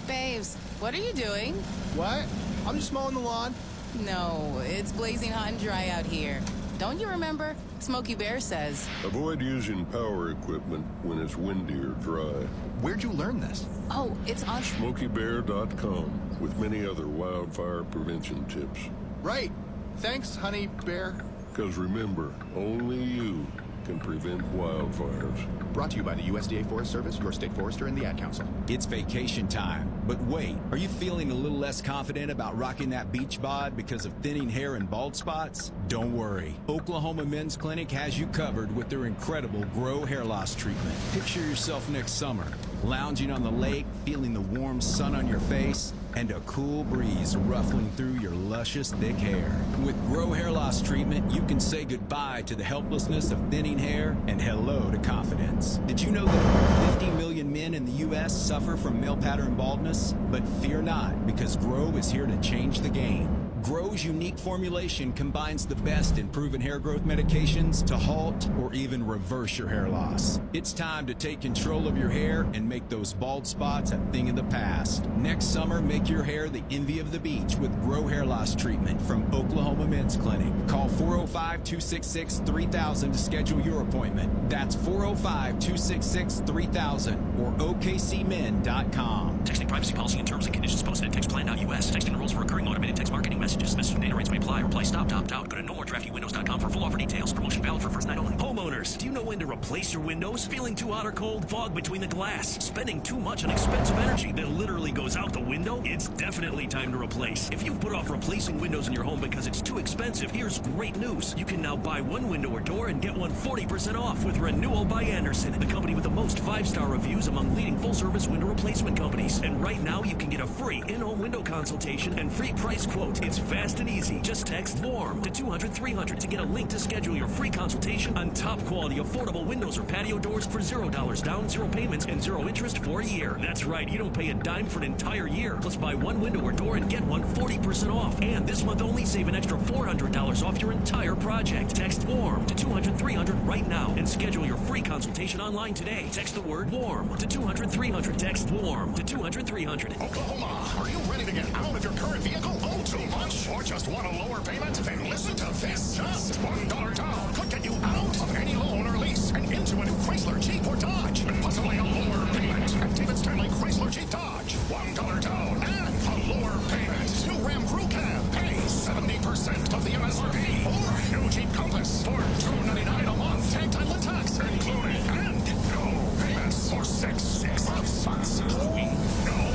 Babes, what are you doing? What? I'm just mowing the lawn. No, it's blazing hot and dry out here. Don't you remember? Smokey Bear says. Avoid using power equipment when it's windy or dry. Where'd you learn this? Oh, it's on SmokeyBear.com with many other wildfire prevention tips. Right. Thanks, Honey Bear. Because remember, only you can prevent wildfires. Brought to you by the USDA Forest Service, your state forester, and the Ad Council. It's vacation time. But wait, are you feeling a little less confident about rocking that beach bod because of thinning hair and bald spots? Don't worry. Oklahoma Men's Clinic has you covered with their incredible Grow Hair Loss treatment. Picture yourself next summer, lounging on the lake, feeling the warm sun on your face, and a cool breeze ruffling through your luscious thick hair. With Grow Hair Loss treatment, you can say goodbye to the helplessness of thinning hair and hello to confidence. Did you know that over 50 million men in the U.S. suffer from male pattern baldness? But fear not, because Grow is here to change the game. Grow's unique formulation combines the best in proven hair growth medications to halt or even reverse your hair loss. It's time to take control of your hair and make those bald spots a thing of the past. Next summer, make your hair the envy of the beach with Grow Hair Loss treatment from Oklahoma Men's Clinic. Call 405-266-3000 to schedule your appointment. That's 405-266-3000 or okcmen.com. Texting privacy policy and terms and conditions posted at textplan.us. Texting rules for recurring automated text marketing messages. Message and data rates may apply. Reply stop to opt out. Go to nomoredraftywindows.com for full offer details. Promotion valid for first night only. Homeowners, do you know when to replace your windows? Feeling too hot or cold? Fog between the glass? Spending too much on expensive energy that literally goes out the window? It's definitely time to replace. If you've put off replacing windows in your home because it's too expensive, here's great news. You can now buy one window or door and get one 40% off with Renewal by Andersen, the company with the most 5-star reviews among leading full-service window replacement companies. And right now, you can get a free in-home window consultation and free price quote. It's fast and easy. Just text WARM to 200-300 to get a link to schedule your free consultation on top quality affordable windows or patio doors for $0 down, 0 payments, and 0 interest for a year. That's right, you don't pay a dime for an entire year. Plus buy one window or door and get one 40% off. And this month only save an extra $400 off your entire project. Text WARM to 200-300 right now and schedule your free consultation online today. Text the word WARM to 200-300. Text WARM to 200-300. Oklahoma, are you ready to get out of your current vehicle? Oh, too much? Or just want a lower payment? Then listen to this. Just $1 down could get you out of any loan or lease and into a new Chrysler, Jeep, or Dodge. And possibly a lower payment at David Stanley Chrysler, Jeep, Dodge. $1 down and a lower payment. New Ram Crew Cab. Pay 70% of the MSRP. Or new Jeep Compass for $299 a month. Tank title and tax included. And no payments for 6 months. No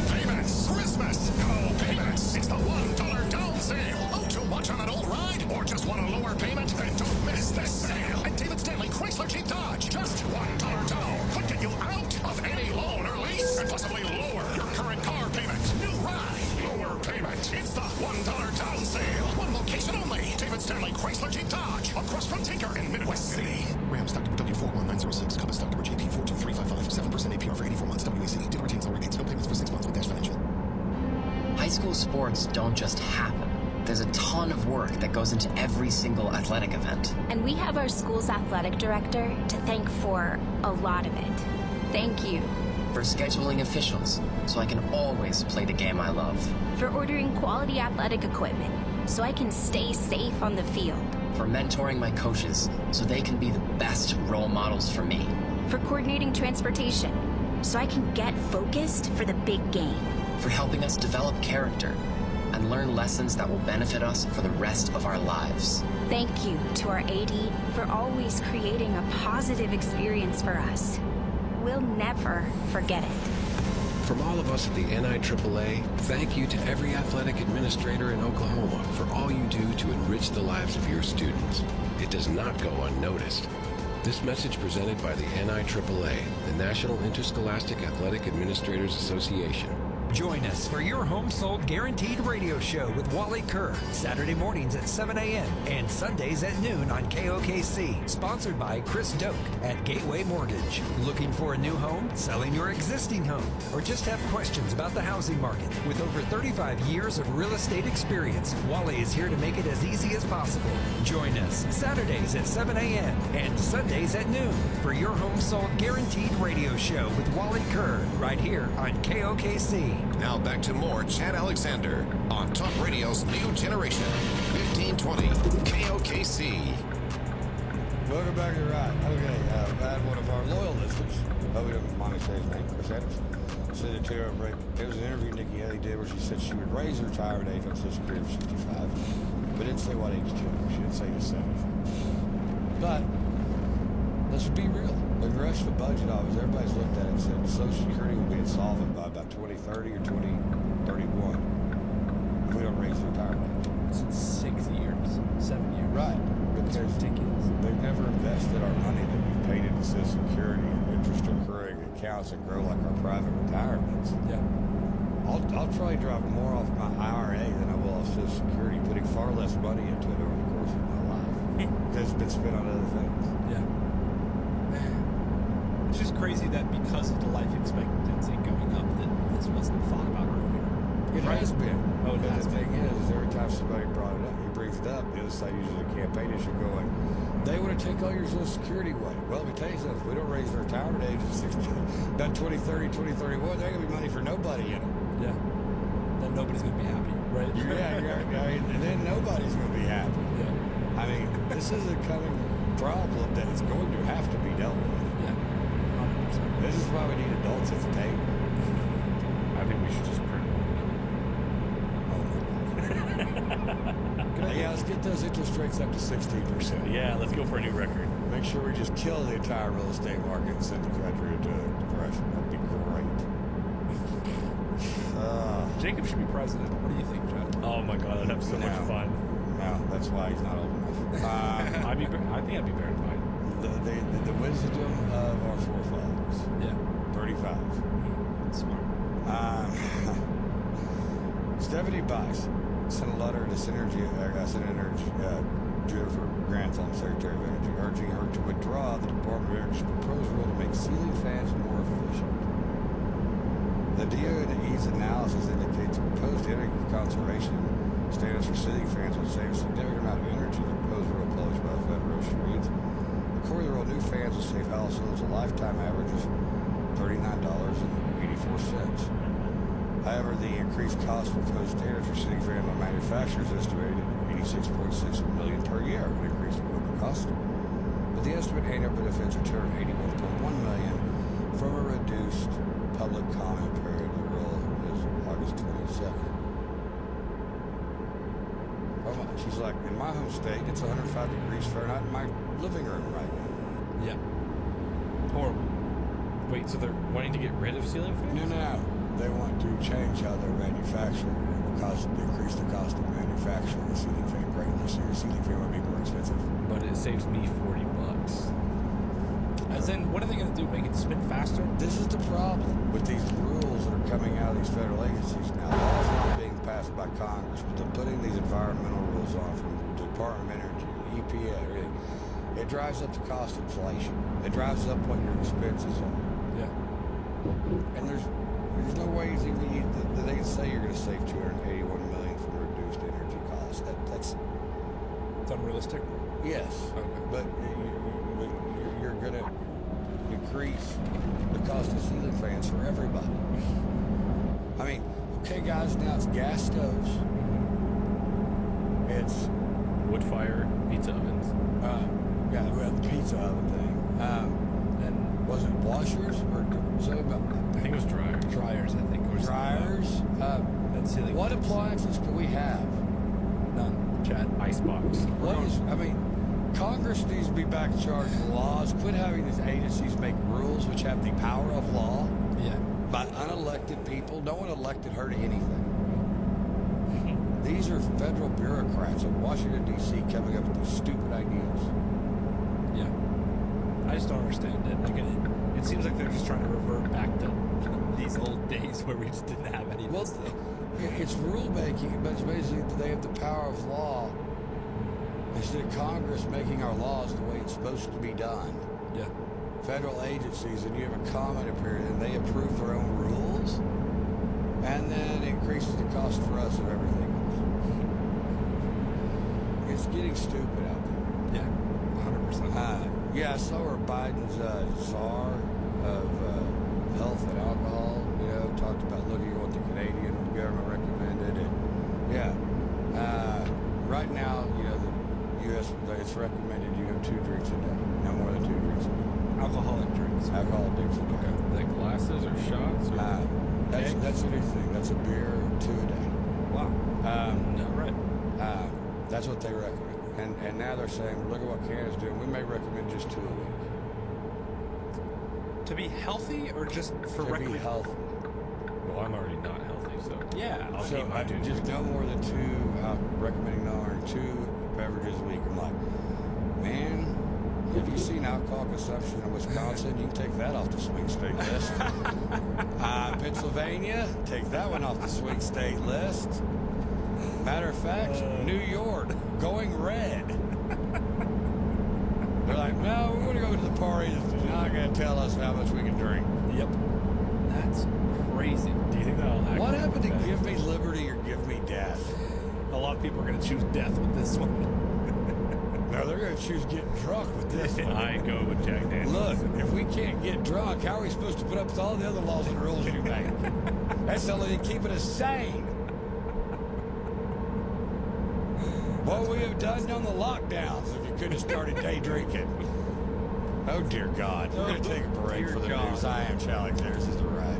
payments. Christmas. No payments. It's the $1 down sale. Oh, too much on an old ride? Or just want a lower payment? Then don't miss this sale. At David Stanley Chrysler Jeep Dodge. Just $1 down could get you out of any loan or lease and possibly lower your current car payment. New ride. Lower payment. It's the $1 down sale. One location only. David Stanley Chrysler Jeep Dodge. Across from Tinker in Midwest City. Ram stock number W41906. Compass stock number JP42355. 7% APR for 84 months. WAC. Dealer retains lower rates. No payments for 6 months with Dash Financial. High school sports don't just happen. There's a ton of work that goes into every single athletic event. And we have our school's athletic director to thank for a lot of it. Thank you. For scheduling officials, so I can always play the game I love. For ordering quality athletic equipment, so I can stay safe on the field. For mentoring my coaches, so they can be the best role models for me. For coordinating transportation, so I can get focused for the big game. For helping us develop character and learn lessons that will benefit us for the rest of our lives. Thank you to our AD for always creating a positive experience for us. We'll never forget it. From all of us at the NIAAA, thank you to every athletic administrator in Oklahoma for all you do to enrich the lives of your students. It does not go unnoticed. This message presented by the NIAAA, the National Interscholastic Athletic Administrators Association. Join us for your home sold guaranteed radio show with Wally Kerr, Saturday mornings at 7 a.m. and Sundays at noon on KOKC. Sponsored by Chris Doak at Gateway Mortgage. Looking for a new home, selling your existing home, or just have questions about the housing market? With over 35 years of real estate experience, Wally is here to make it as easy as possible. Join us Saturdays at 7 a.m. and Sundays at noon for your home sold guaranteed radio show with Wally Kerr right here on KOKC. Now back to more Chad Alexander on Talk Radio's New Generation, 1520 KOKC. Welcome back to the ride. Okay, I had one of our loyal listeners, we don't mind me saying his name, Chris Anderson, sent it to her. It was an interview Nikki Haley did where she said she would raise her retirement age on Social Security to 65, but didn't say what age to. She didn't say to 75. But let's be real. They rushed the budget office. Everybody's looked at it and said Social Security will be insolvent by about 2030 or 2031 if we don't raise the retirement age. It's 6 years, 7 years. Right. It's ridiculous. They've never invested our money that we've paid into Social Security and interest accruing accounts and grow like our private retirements. Yeah. I'll probably drop more off my IRA than I will off Social Security, putting far less money into it over the course of my life because it's been spent on other things. Yeah. It's just crazy that because of the life expectancy going up, that this wasn't thought about earlier. It has been. Oh, it has the been. thing is every time somebody brought it up, he brings it up, the other side uses a campaign issue going, they want to take all your Social Security away. Well, let me tell you something. If we don't raise the retirement age at 60, about 2030, 2031, there ain't going to be money for nobody in it. Yeah. Then nobody's going to be happy, right? And then nobody's going to be happy. Yeah. I mean, this is a coming problem that is going to have to be dealt with. Yeah. 100%. This is why we need adults at the table. I think we should just print one. Yeah, let's get those interest rates up to 16%. Yeah, let's go for a new record. Make sure we just kill the entire real estate market and send the country into depression. That'd be great. Jacob should be president. What do you think, Chad? Oh my God, I'd have so much fun. No, that's why he's not old enough. I think I'd be better than Biden. The wisdom of our forefathers. Yeah. 35. Smart. Stephanie Bice sent a letter to Senator Jennifer Grantham, Secretary of Energy, urging her to withdraw the Department of Energy's proposed rule to make ceiling fans more efficient. The DOE's analysis indicates the proposed energy conservation standards for ceiling fans would save a significant amount of energy. The proposed rule published by the Federal Register reads, according to the rule, new fans will save households a lifetime average of $39.84. However, the increased cost for proposed standards for ceiling fans by manufacturers is estimated at $86.6 million per year, an increase in equipment cost. But the estimate annual benefits return $81.1 million from a reduced public comment period. The rule is August 22nd. She's like, in my home state, it's 105 degrees Fahrenheit in my living room right now. Yeah. Horrible. Wait, so they're wanting to get rid of ceiling fans? No. They want to change how they're manufactured and increase the cost of manufacturing a ceiling fan greatly. So your ceiling fan would be more expensive. But it saves me $40. As in, what are they going to do? Make it spin faster? This is the problem with these rules that are coming out of these federal agencies now. Laws not being passed by Congress, but they're putting these environmental rules on from the Department of Energy, the EPA, everything. It drives up the cost of inflation. It drives up what your expenses are. Yeah. And there's no way that they can say you're going to save $281 million from reduced energy costs. That's unrealistic. Yes. Okay. But you're going to increase the cost of ceiling fans for everybody. I mean, okay, guys, now it's gas stoves. It's wood fire, pizza ovens. Yeah, well, the pizza oven thing. And was it washers or something about? I think it was dryers. Dryers, I think. Or dryers. What appliances do we have? None. Chad. Icebox. Congress needs to be back in charge of the laws. Quit having these agencies make rules which have the power of law. Yeah. By unelected people. No one elected her to anything. These are federal bureaucrats in Washington, D.C. coming up with these stupid ideas. Yeah. I just don't understand it. Like it seems like they're just trying to revert back to these old days where we just didn't have any of this stuff. It's rule making, but it's basically they have the power of law. Instead of Congress making our laws the way it's supposed to be done. Yeah. Federal agencies, and you have a comment period, and they approve their own rules, and then it increases the cost for us of everything else. It's getting stupid out there. Yeah, 100%. Yeah, I saw where Biden's czar of health and alcohol, talked about looking at what the Canadian government recommended. And right now, the U.S., it's recommended you have 2 drinks a day, no more than 2 drinks a day. Alcoholic drinks. Alcoholic drinks a day. Okay. Like glasses or shots? Or That's a new thing. That's a beer, 2 a day. Wow. Right. That's what they recommend. And now they're saying, look at what Canada's doing. We may recommend just 2 a week. To be healthy or just for To be healthy. Well, I'm already not healthy, so yeah. I'll So keep my 2 just drinks. no more than 2. I'm recommending no more than 2 beverages a week. I'm like, man, have you seen alcohol consumption in Wisconsin? You can take that off the swing state list. Pennsylvania, take that one off the swing state list. Matter of fact, New York, going red. They're like, no, we're going to go to the party. They're not going to tell us how much we can drink. Yep. That's crazy. Do you think that'll happen? What happened to give me liberty or give me death? A lot of people are going to choose death with this one. No, they're going to choose getting drunk with this one. I go with Jack Daniels. Look, if we can't get drunk, how are we supposed to put up with all the other laws and rules you make? That's the only thing keeping us sane. What we have done on the lockdowns if you could have started day drinking. Oh, dear God. We're going to take a break for the news. I am Charlie. This is The Ride.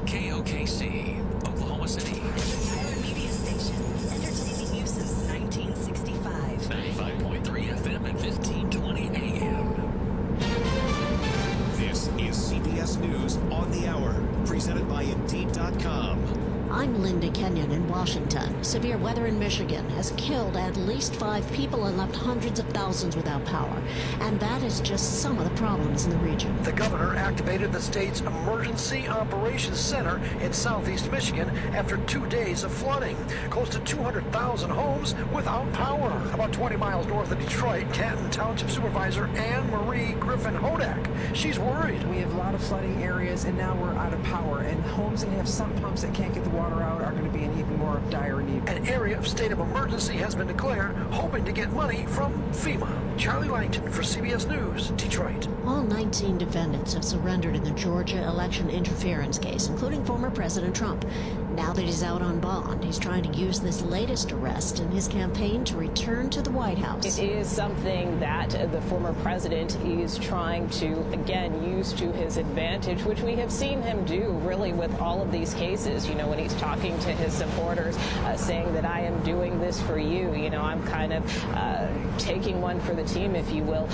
KOKC, Oklahoma City. Tyler Media Station, entertaining you since 1965. 95.3 FM and 1520 AM. This is CBS News on the Hour, presented by Indeed.com. I'm Linda Kenyon in Washington. Severe weather in Michigan has killed at least 5 people and left hundreds of thousands without power. And that is just some of the problems in the region. The governor activated the state's Emergency Operations Center in southeast Michigan after 2 days of flooding. Close to 200,000 homes without power. About 20 miles north of Detroit, Canton Township Supervisor Anne Marie Griffin Hodak. She's worried. We have a lot of flooding areas, and now we're out of power. And homes that have sump pumps that can't get the water out are going to be in even more dire need. An area of state of emergency has been declared, hoping to get money from FEMA. Charlie Langton for CBS News, Detroit. All 19 defendants have surrendered in the Georgia election interference case, including former President Trump. Now that he's out on bond, he's trying to use this latest arrest in his campaign to return to the White House. It is something that the former president is trying to, again, use to his advantage, which we have seen him do really with all of these cases. You know, when he's talking to his supporters, saying that I am doing this for you. You know, I'm kind of taking one for the team, if you will,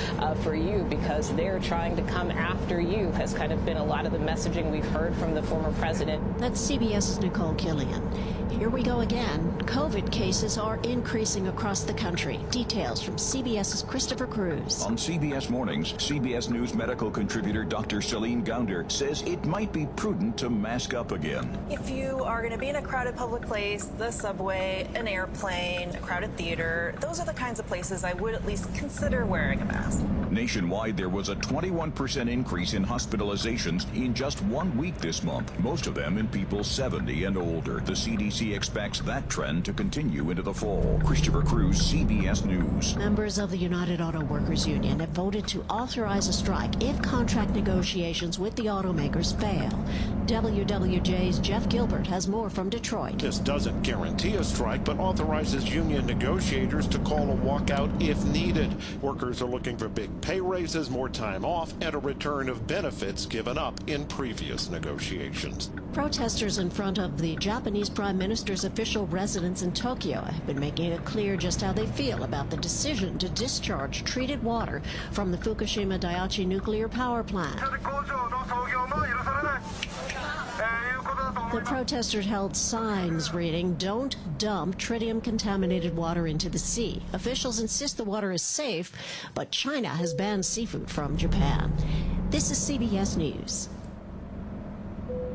for you, because they're trying to come after you, has kind of been a lot of the messaging we've heard from the former president. That's CBS's Nicole Killian. Here we go again. COVID cases are increasing across the country. Details from CBS's Christopher Cruz. On CBS Mornings, CBS News medical contributor Dr. Celine Gounder says it might be prudent to mask up again. If you are going to be in a crowded public place, the subway, an airplane, a crowded theater, those are the kinds of places I would at least consider wearing a mask. Nationwide, there was a 21% increase in hospitalizations in just 1 week this month, most of them in people 70 and older. The CDC expects that trend to continue into the fall. Christopher Cruz, CBS News. Members of the United Auto Workers Union have voted to authorize a strike if contract negotiations with the automakers fail. WWJ's Jeff Gilbert has more from Detroit. This doesn't guarantee a strike, but authorizes union negotiators to call a walkout if needed. Workers are looking for big pay raises, more time off, and a return of benefits given up in previous negotiations. Protesters in front of the Japanese Prime Minister's official residence in Tokyo have been making it clear just how they feel about the decision to discharge treated water from the Fukushima Daiichi nuclear power plant. The protesters held signs reading, "Don't dump tritium-contaminated water into the sea." Officials insist the water is safe, but China has banned seafood from Japan. This is CBS News.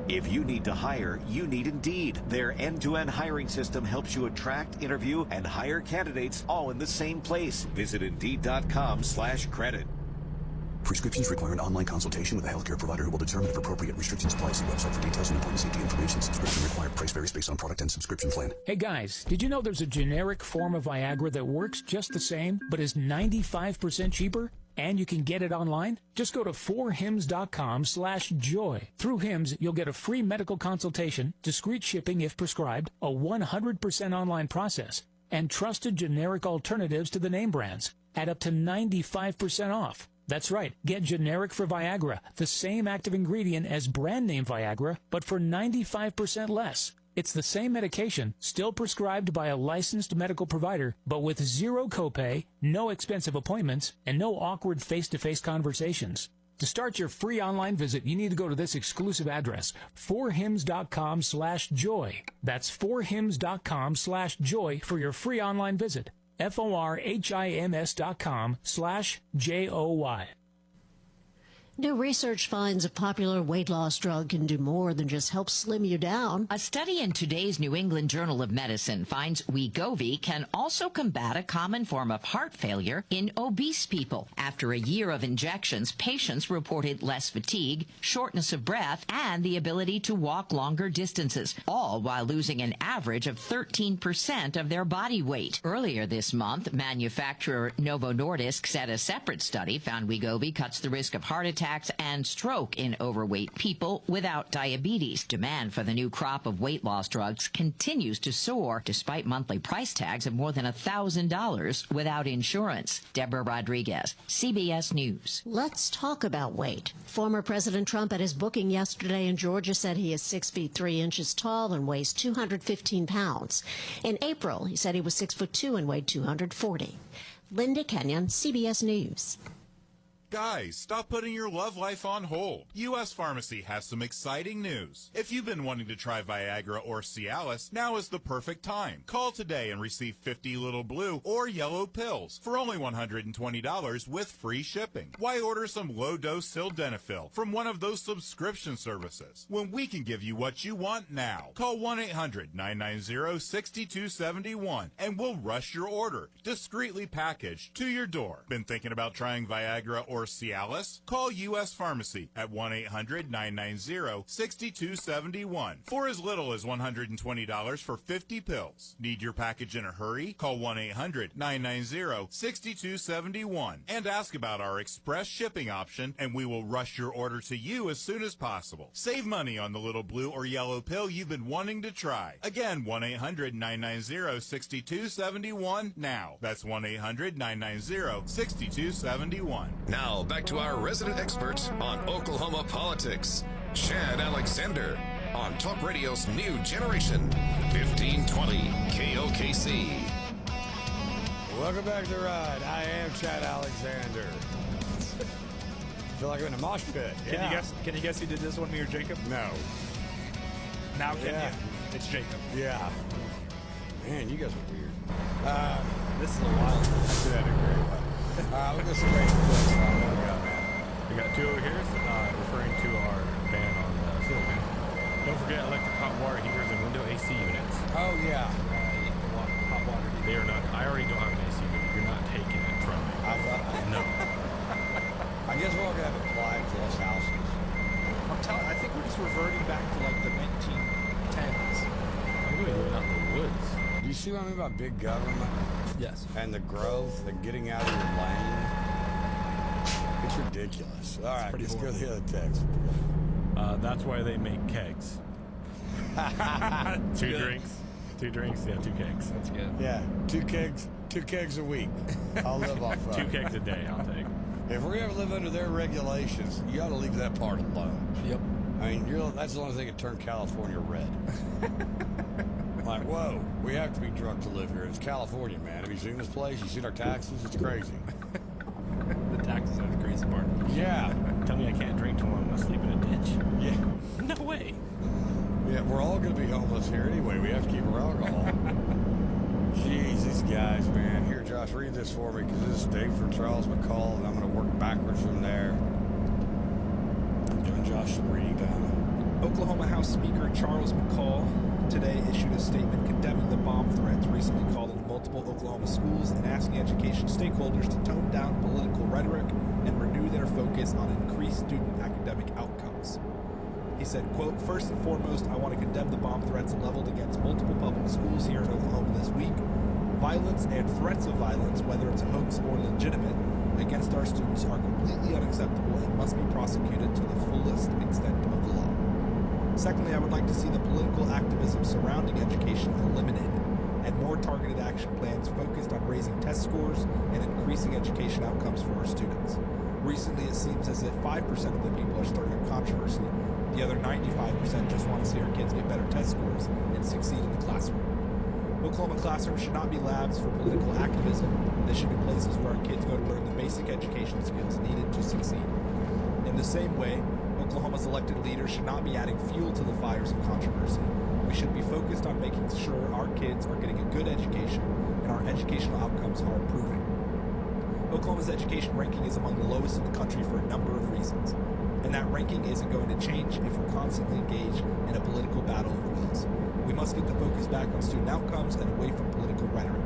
If you need to hire, you need Indeed. Their end-to-end hiring system helps you attract, interview, and hire candidates all in the same place. Visit Indeed.com/credit. Prescriptions require an online consultation with a healthcare provider who will determine if appropriate. Restrictions apply. See website for details and important safety information. Subscription required. Price varies based on product and subscription plan. Hey guys, did you know there's a generic form of Viagra that works just the same, but is 95% cheaper? And you can get it online? Just go to 4hims.com/joy. Through Hims, you'll get a free medical consultation, discreet shipping if prescribed, a 100% online process, and trusted generic alternatives to the name brands at up to 95% off. That's right. Get generic for Viagra, the same active ingredient as brand name Viagra, but for 95% less. It's the same medication, still prescribed by a licensed medical provider, but with zero copay, no expensive appointments, and no awkward face-to-face conversations. To start your free online visit, you need to go to this exclusive address, 4hims.com/joy. That's 4hims.com/joy for your free online visit. FORHIMS.com/JOY. New research finds a popular weight loss drug can do more than just help slim you down. A study in today's New England Journal of Medicine finds Wegovy can also combat a common form of heart failure in obese people. After a year of injections, patients reported less fatigue, shortness of breath, and the ability to walk longer distances, all while losing an average of 13% of their body weight. Earlier this month, manufacturer Novo Nordisk said a separate study found Wegovy cuts the risk of heart attacks and stroke in overweight people without diabetes. Demand for the new crop of weight loss drugs continues to soar despite monthly price tags of more than $1,000 without insurance. Deborah Rodriguez, CBS News. Let's talk about weight. Former President Trump at his booking yesterday in Georgia said he is 6 feet 3 inches tall and weighs 215 pounds. In April, he said he was 6'2" and weighed 240. Linda Kenyon, CBS News. Guys, stop putting your love life on hold. U.S. Pharmacy has some exciting news. If you've been wanting to try Viagra or Cialis, now is the perfect time. Call today and receive 50 little blue or yellow pills for only $120 with free shipping. Why order some low-dose sildenafil from one of those subscription services when we can give you what you want now? Call 1-800-990-6271 and we'll rush your order, discreetly packaged, to your door. Been thinking about trying Viagra or Cialis? Call U.S. Pharmacy at 1-800-990-6271 for as little as $120 for 50 pills. Need your package in a hurry? Call 1-800-990-6271 and ask about our express shipping option, and we will rush your order to you as soon as possible. Save money on the little blue or yellow pill you've been wanting to try. Again, 1-800-990-6271 now. That's 1-800-990-6271. Now, back to our resident experts on Oklahoma politics, Chad Alexander, on Talk Radio's new generation, 1520 KOKC. Welcome back to the ride. I am Chad Alexander. I feel like I'm in a mosh pit. Can you guess who did this one, me or Jacob? No. Now can you? It's Jacob. Yeah. Man, you guys are weird. This is a wild one. I did that a great one. We're going to see great clips. We got two over here referring to our ban on silicon. Don't forget electric hot water heaters and window AC units. Oh, yeah. Hot water heaters. They are not. I already don't have an AC unit. You're not taking it from me. No. I guess we're all going to have it applied to those houses. I think we're just reverting back to like the 1910s. I'm going to do it out in the woods. Do you see what I mean about big government? Yes. And the growth and getting out of your lane? It's ridiculous. All right, let's go to the other text. That's why they make kegs. Two drinks. Yeah, 2 kegs. That's good. Yeah, 2 kegs a week. I'll live off of 2 kegs a day, I'll take. If we're going to live under their regulations, you ought to leave that part alone. Yep. I mean, that's the only thing that turned California red. Like, whoa, we have to be drunk to live here. It's California, man. Have you seen this place? You seen our taxes? It's crazy. The taxes are the crazy part. Yeah. Tell me I can't drink till I'm asleep in a ditch. Yeah. No way. Yeah, we're all going to be homeless here anyway. We have to keep our alcohol. Jeez, these guys, man. Here, Josh, read this for me, because this is Dave for Charles McCall, and I'm going to work backwards from there. I'm doing Josh some reading time. Oklahoma House Speaker Charles McCall today issued a statement condemning the bomb threats recently called into multiple Oklahoma schools and asking education stakeholders to tone down political rhetoric and renew their focus on increased student academic outcomes. He said, quote, "First and foremost, I want to condemn the bomb threats leveled against multiple public schools here in Oklahoma this week. Violence and threats of violence, whether it's a hoax or legitimate, against our students are completely unacceptable and must be prosecuted to the fullest extent of the law. Secondly, I would like to see the political activism surrounding education eliminated and more targeted action plans focused on raising test scores and increasing education outcomes for our students. Recently, it seems as if 5% of the people are stirring up controversy. The other 95% just want to see our kids get better test scores and succeed in the classroom. Oklahoma classrooms should not be labs for political activism. They should be places where our kids go to learn the basic education skills needed to succeed. In the same way, Oklahoma's elected leaders should not be adding fuel to the fires of controversy. We should be focused on making sure our kids are getting a good education and our educational outcomes are improving. Oklahoma's education ranking is among the lowest in the country for a number of reasons, and that ranking isn't going to change if we're constantly engaged in a political battle of wills. We must get the focus back on student outcomes and away from political rhetoric.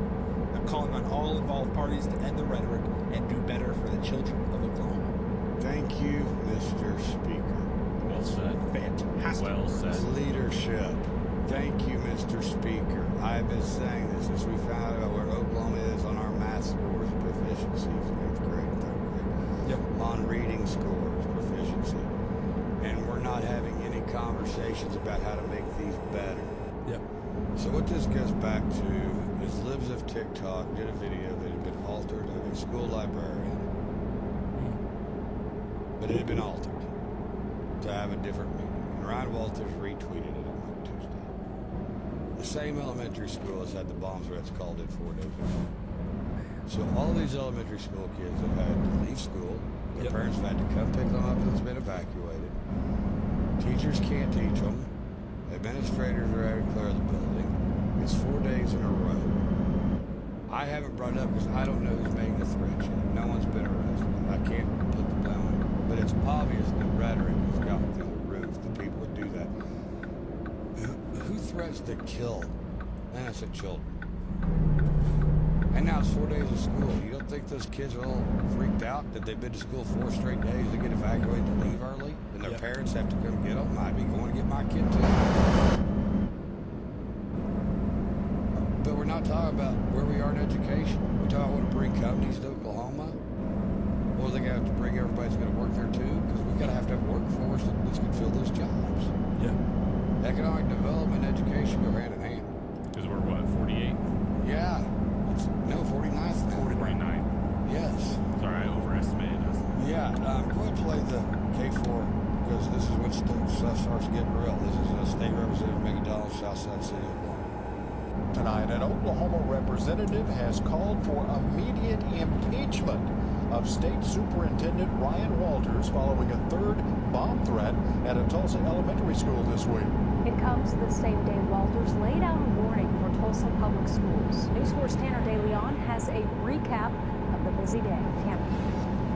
I'm calling on all involved parties to end the rhetoric and do better for the children of Oklahoma." Thank you, Mr. Speaker. Well said. Fantastic. Well said. Leadership. Thank you, Mr. Speaker. I've been saying this since we found out where Oklahoma is on our math scores, proficiencies, 5th grade and 3rd grade. Yep. On reading scores, proficiency. And we're not having any conversations about how to make these better. Yep. So what this goes back to is Libs of TikTok did a video that had been altered of a school librarian. But it had been altered to have a different meaning. And Ryan Walters retweeted it on Tuesday. The same elementary school has had the bomb threats called in 4 days ago. So all these elementary school kids have had to leave school. Their parents have had to come pick them up if it's been evacuated. Teachers can't teach them. Administrators are out to clear the building. It's 4 days in a row. I haven't brought it up because I don't know who's making the threat yet. No one's been arrested. I can't put the blame on it. But it's obvious the rhetoric has gotten through the roof, the people that do that. Who threats to kill innocent children? And now it's 4 days of school. You don't think those kids are all freaked out that they've been to school 4 straight days, they get evacuated to leave early, and their parents have to come get them? I'd be going to get my kid too. But we're not talking about where we are in education. We're talking about want to bring companies to Oklahoma. Or are they going to have to bring everybody that's going to work there too? Because we've got to have a workforce that's going to fill those jobs. Yeah. Economic development and education go hand in hand. Because we're what, 48? Yeah. No, 49th now. 49. Yes. Sorry, I overestimated us. Yeah, I'm going to play the K4 because this is when stuff starts getting real. This is State Representative Mickey Dolan, Southside City, Oklahoma. Tonight, an Oklahoma representative has called for immediate impeachment of State Superintendent Ryan Walters following a 3rd bomb threat at a Tulsa elementary school this week. It comes the same day Walters laid out a warning for Tulsa Public Schools. News 4's Tanner DeLeon has a recap of the busy day. Tanner.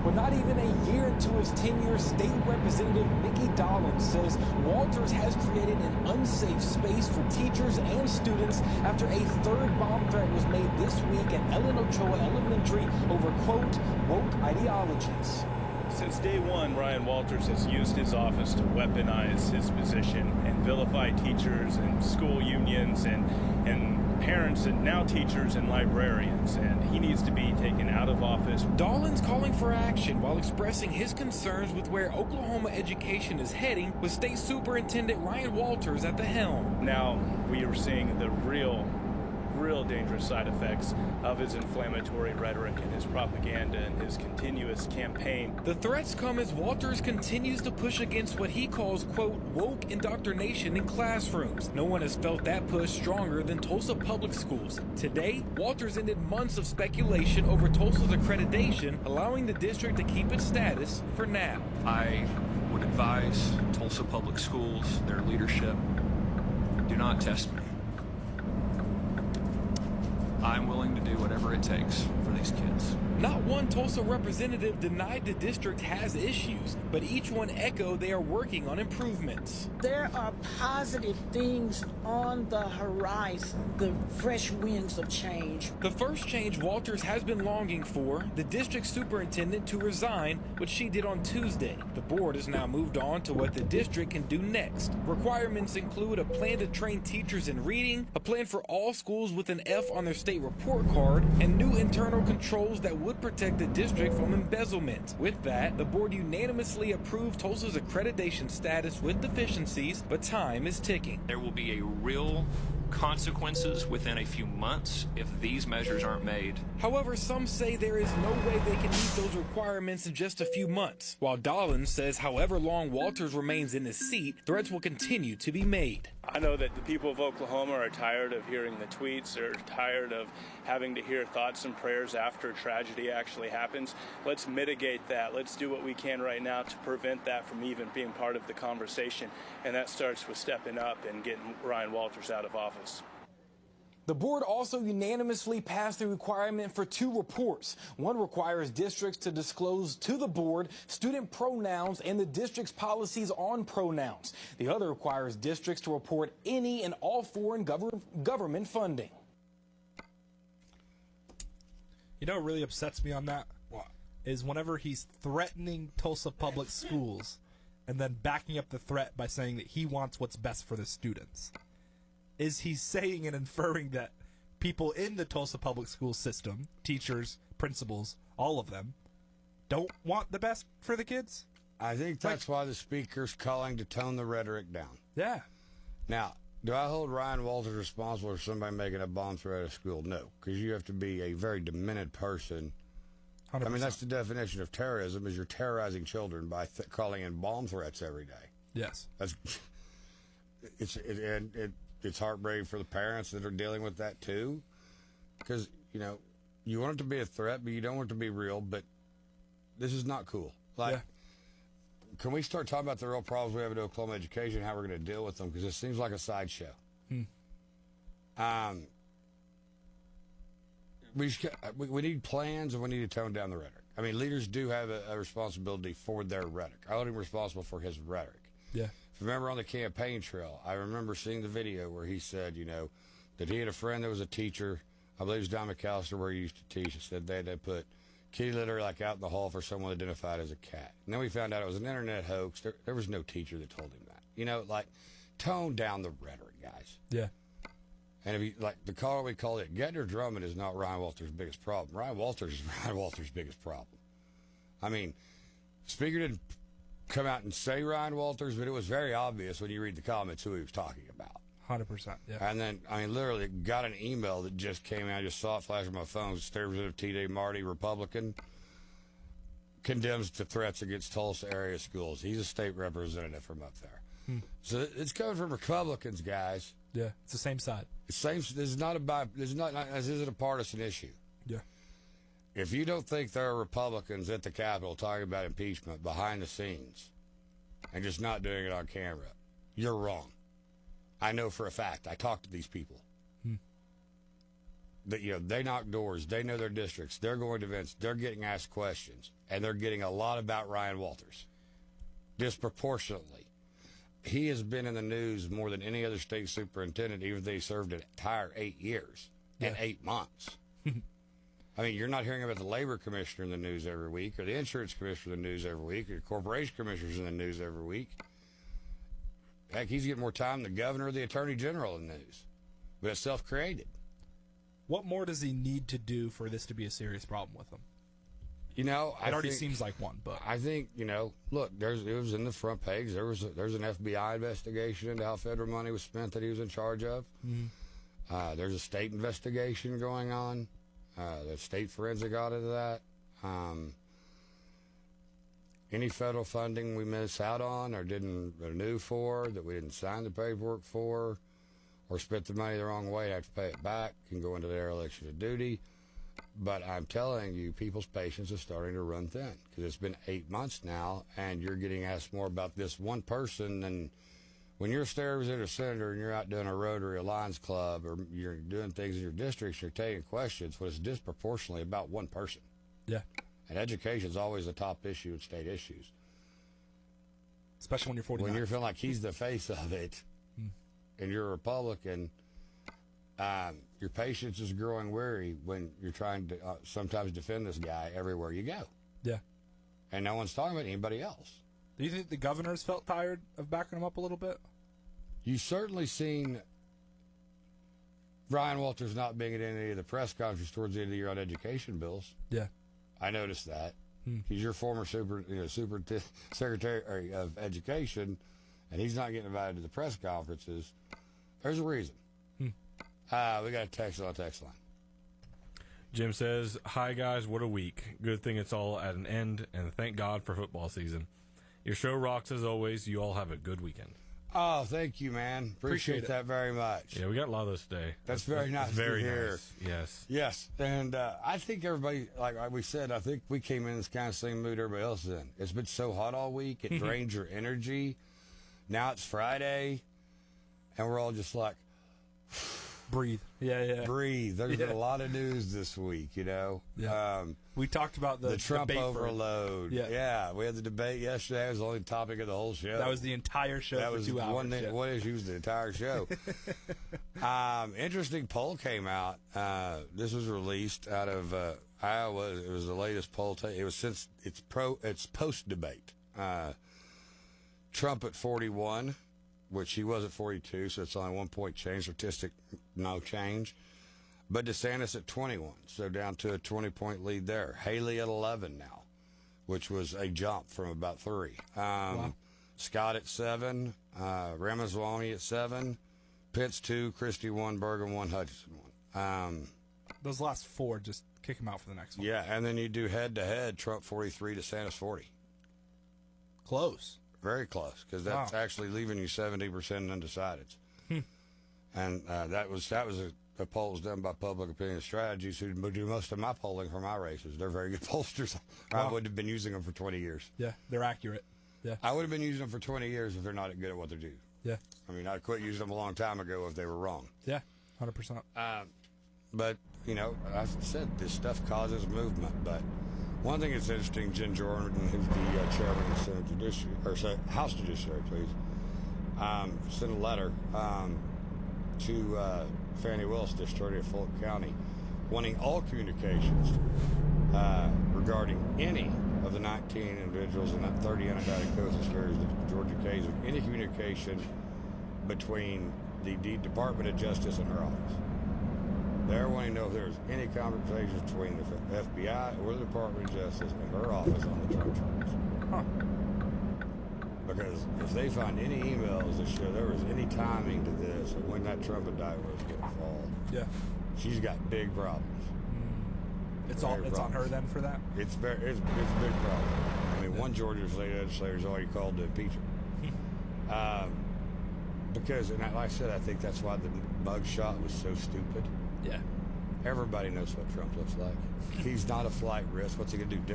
Well, not even a year into his tenure, State Representative Mickey Dolan says Walters has created an unsafe space for teachers and students after a 3rd bomb threat was made this week at Ellen Ochoa Elementary over, quote, woke ideologies. Since day one, Ryan Walters has used his office to weaponize his position and vilify teachers and school unions and parents and now teachers and librarians, and he needs to be taken out of office. Dolan's calling for action while expressing his concerns with where Oklahoma education is heading with State Superintendent Ryan Walters at the helm. Now, we are seeing the real dangerous side effects of his inflammatory rhetoric and his propaganda and his continuous campaign. The threats come as Walters continues to push against what he calls, quote, woke indoctrination in classrooms. No one has felt that push stronger than Tulsa Public Schools. Today, Walters ended months of speculation over Tulsa's accreditation, allowing the district to keep its status for now. I would advise Tulsa Public Schools, their leadership, Do not test me. I'm willing to do whatever it takes for these kids. Not one Tulsa representative denied the district has issues, but each one echoed they are working on improvements. There are positive things on the horizon, the fresh winds of change. The first change Walters has been longing for, the district superintendent to resign, which she did on Tuesday. The board has now moved on to what the district can do next. Requirements include a plan to train teachers in reading, a plan for all schools with an F on their state report card, and new internal controls that would protect the district from embezzlement. With that, the board unanimously approved Tulsa's accreditation status with deficiencies, but time is ticking. There will be a real consequences within a few months if these measures aren't made. However, some say there is no way they can meet those requirements in just a few months, while Dollins says however long Walters remains in his seat, threats will continue to be made. I know that the people of Oklahoma are tired of hearing the tweets. They're tired of having to hear thoughts and prayers after tragedy actually happens. Let's mitigate that. Let's do what we can right now to prevent that from even being part of the conversation. And that starts with stepping up and getting Ryan Walters out of office. The board also unanimously passed the requirement for 2 reports. One requires districts to disclose to the board student pronouns and the district's policies on pronouns. The other requires districts to report any and all foreign government funding. You know what really upsets me on that? What? Is whenever he's threatening Tulsa public schools and then backing up the threat by saying that he wants what's best for the students. Is he saying and inferring that people in the Tulsa public school system, teachers, principals, all of them, don't want the best for the kids? I think that's why the speaker's calling to tone the rhetoric down. Yeah. Now, do I hold Ryan Walters responsible for somebody making a bomb threat at a school? No, because you have to be a very demented person. 100%. I mean, that's the definition of terrorism, is you're terrorizing children by calling in bomb threats every day. Yes. That's it's heartbreaking for the parents that are dealing with that too, because you want it to be a threat, but you don't want it to be real. But this is not cool. Like, can we start talking about the real problems we have in Oklahoma education, how we're going to deal with them? Because it seems like a sideshow. We need plans, and we need to tone down the rhetoric. I mean, leaders do have a responsibility for their rhetoric. I hold him responsible for his rhetoric. Yeah. If you remember on the campaign trail, I remember seeing the video where he said, that he had a friend that was a teacher. I believe it was Don McAllister, where he used to teach. He said they put kitty litter out in the hall for someone identified as a cat. And then we found out it was an internet hoax. There was no teacher that told him that. Tone down the rhetoric, guys. Yeah. And if you the caller we called it, Gettner Drummond is not Ryan Walters' biggest problem. Ryan Walters is Ryan Walters' biggest problem. I mean, Speaker didn't come out and say Ryan Walters, but it was very obvious when you read the comments who he was talking about. 100%. Yeah. And then, literally got an email that just came out. I just saw it flash on my phone. State Representative T.J. Marty, Republican, condemns the threats against Tulsa area schools. He's a state representative from up there. So it's coming from Republicans, guys. Yeah, it's the same side. This isn't a partisan issue. Yeah. If you don't think there are Republicans at the Capitol talking about impeachment behind the scenes and just not doing it on camera, you're wrong. I know for a fact. I talked to these people. That they knock doors. They know their districts. They're going to events. They're getting asked questions, and they're getting a lot about Ryan Walters, disproportionately. He has been in the news more than any other state superintendent, even though he served an entire 8 years and 8 months. I mean, you're not hearing about the labor commissioner in the news every week, or the insurance commissioner in the news every week, or the corporation commissioners in the news every week. Heck, he's getting more time than the governor or the attorney general in the news. But it's self-created. What more does he need to do for this to be a serious problem with him? It already seems like one, but I think, look, it was in the front page. There's an FBI investigation into how federal money was spent that he was in charge of. There's a state investigation going on. The state forensic audit of that. Any federal funding we miss out on or didn't renew for, that we didn't sign the paperwork for, or spent the money the wrong way, have to pay it back, can go into dereliction of duty. But I'm telling you, people's patience is starting to run thin, because it's been 8 months now, and you're getting asked more about this one person than When you're a state representative senator and you're out doing a Rotary, a Lions Club, or you're doing things in your districts, you're taking questions, but it's disproportionately about one person. Yeah. And education is always a top issue in state issues. Especially when you're 49. When you're feeling like he's the face of it, and you're a Republican, your patience is growing weary when you're trying to sometimes defend this guy everywhere you go. Yeah. And no one's talking about anybody else. Do you think the governors felt tired of backing him up a little bit? You've certainly seen Ryan Walters not being at any of the press conferences towards the end of the year on education bills. Yeah. I noticed that. He's your former secretary of education, and he's not getting invited to the press conferences. There's a reason. We got a text on the text line. Jim says, "Hi guys, what a week. Good thing it's all at an end, and thank God for football season. Your show rocks as always. You all have a good weekend." Oh, thank you, man. Appreciate that very much. Yeah, we got a lot of those today. That's very nice very to hear. Nice. Yes. Yes. And I think everybody, like we said, I think we came in this kind of same mood everybody else is in. It's been so hot all week. It drains your energy. Now it's Friday, and we're all just like, breathe. Yeah. Breathe. There's been a lot of news this week, you know. Yeah. We talked about the Trump debate overload. Yeah. We had the debate yesterday. It was the only topic of the whole show. That was the entire show that for was 2 hours. One issue was the entire show. Interesting poll came out. This was released out of Iowa. It was the latest poll. It was since it's post-debate. Trump at 41, which he was at 42, so it's only 1 point change. Statistic, no change. But DeSantis at 21, so down to a 20-point lead there. Haley at 11 now, which was a jump from about 3. Wow. Scott at 7, Ramaswamy at 7, Pence 2, Christie 1, Bergen 1, Hutchinson 1. Those last 4, just kick him out for the next one. Yeah, and then you do head-to-head, Trump 43, DeSantis 40. Close. Very close, because that's actually leaving you 70% undecided. And that was a poll was done by Public Opinion Strategies, who do most of my polling for my races. They're very good pollsters. I would have been using them for 20 years. Yeah, they're accurate. Yeah, I would have been using them for 20 years if they're not good at what they do. Yeah. I mean, I quit using them a long time ago if they were wrong. Yeah, 100%. But, you know, I said this stuff causes movement. But one thing that's interesting, Jen Jordan, who's the chairman of the Senate Judiciary, or House Judiciary, please, sent a letter to Fannie Willis, District Attorney of Fulton County, wanting all communications regarding any of the 19 individuals in that 30 unindicted co-conspirators of the Georgia case, of any communication between the Department of Justice and her office. They're wanting to know if there's any conversations between the FBI or the Department of Justice and her office on the Trump charges. Because if they find any emails that show there was any timing to this or when that Trump indictment was going to fall, she's got big problems. It's on her then for that? It's a big problem. I mean, one Georgia state legislator's already called to impeach her. Because, and like I said, I think that's why the mug shot was so stupid. Yeah. Everybody knows what Trump looks like. He's not a flight risk. What's he going to do?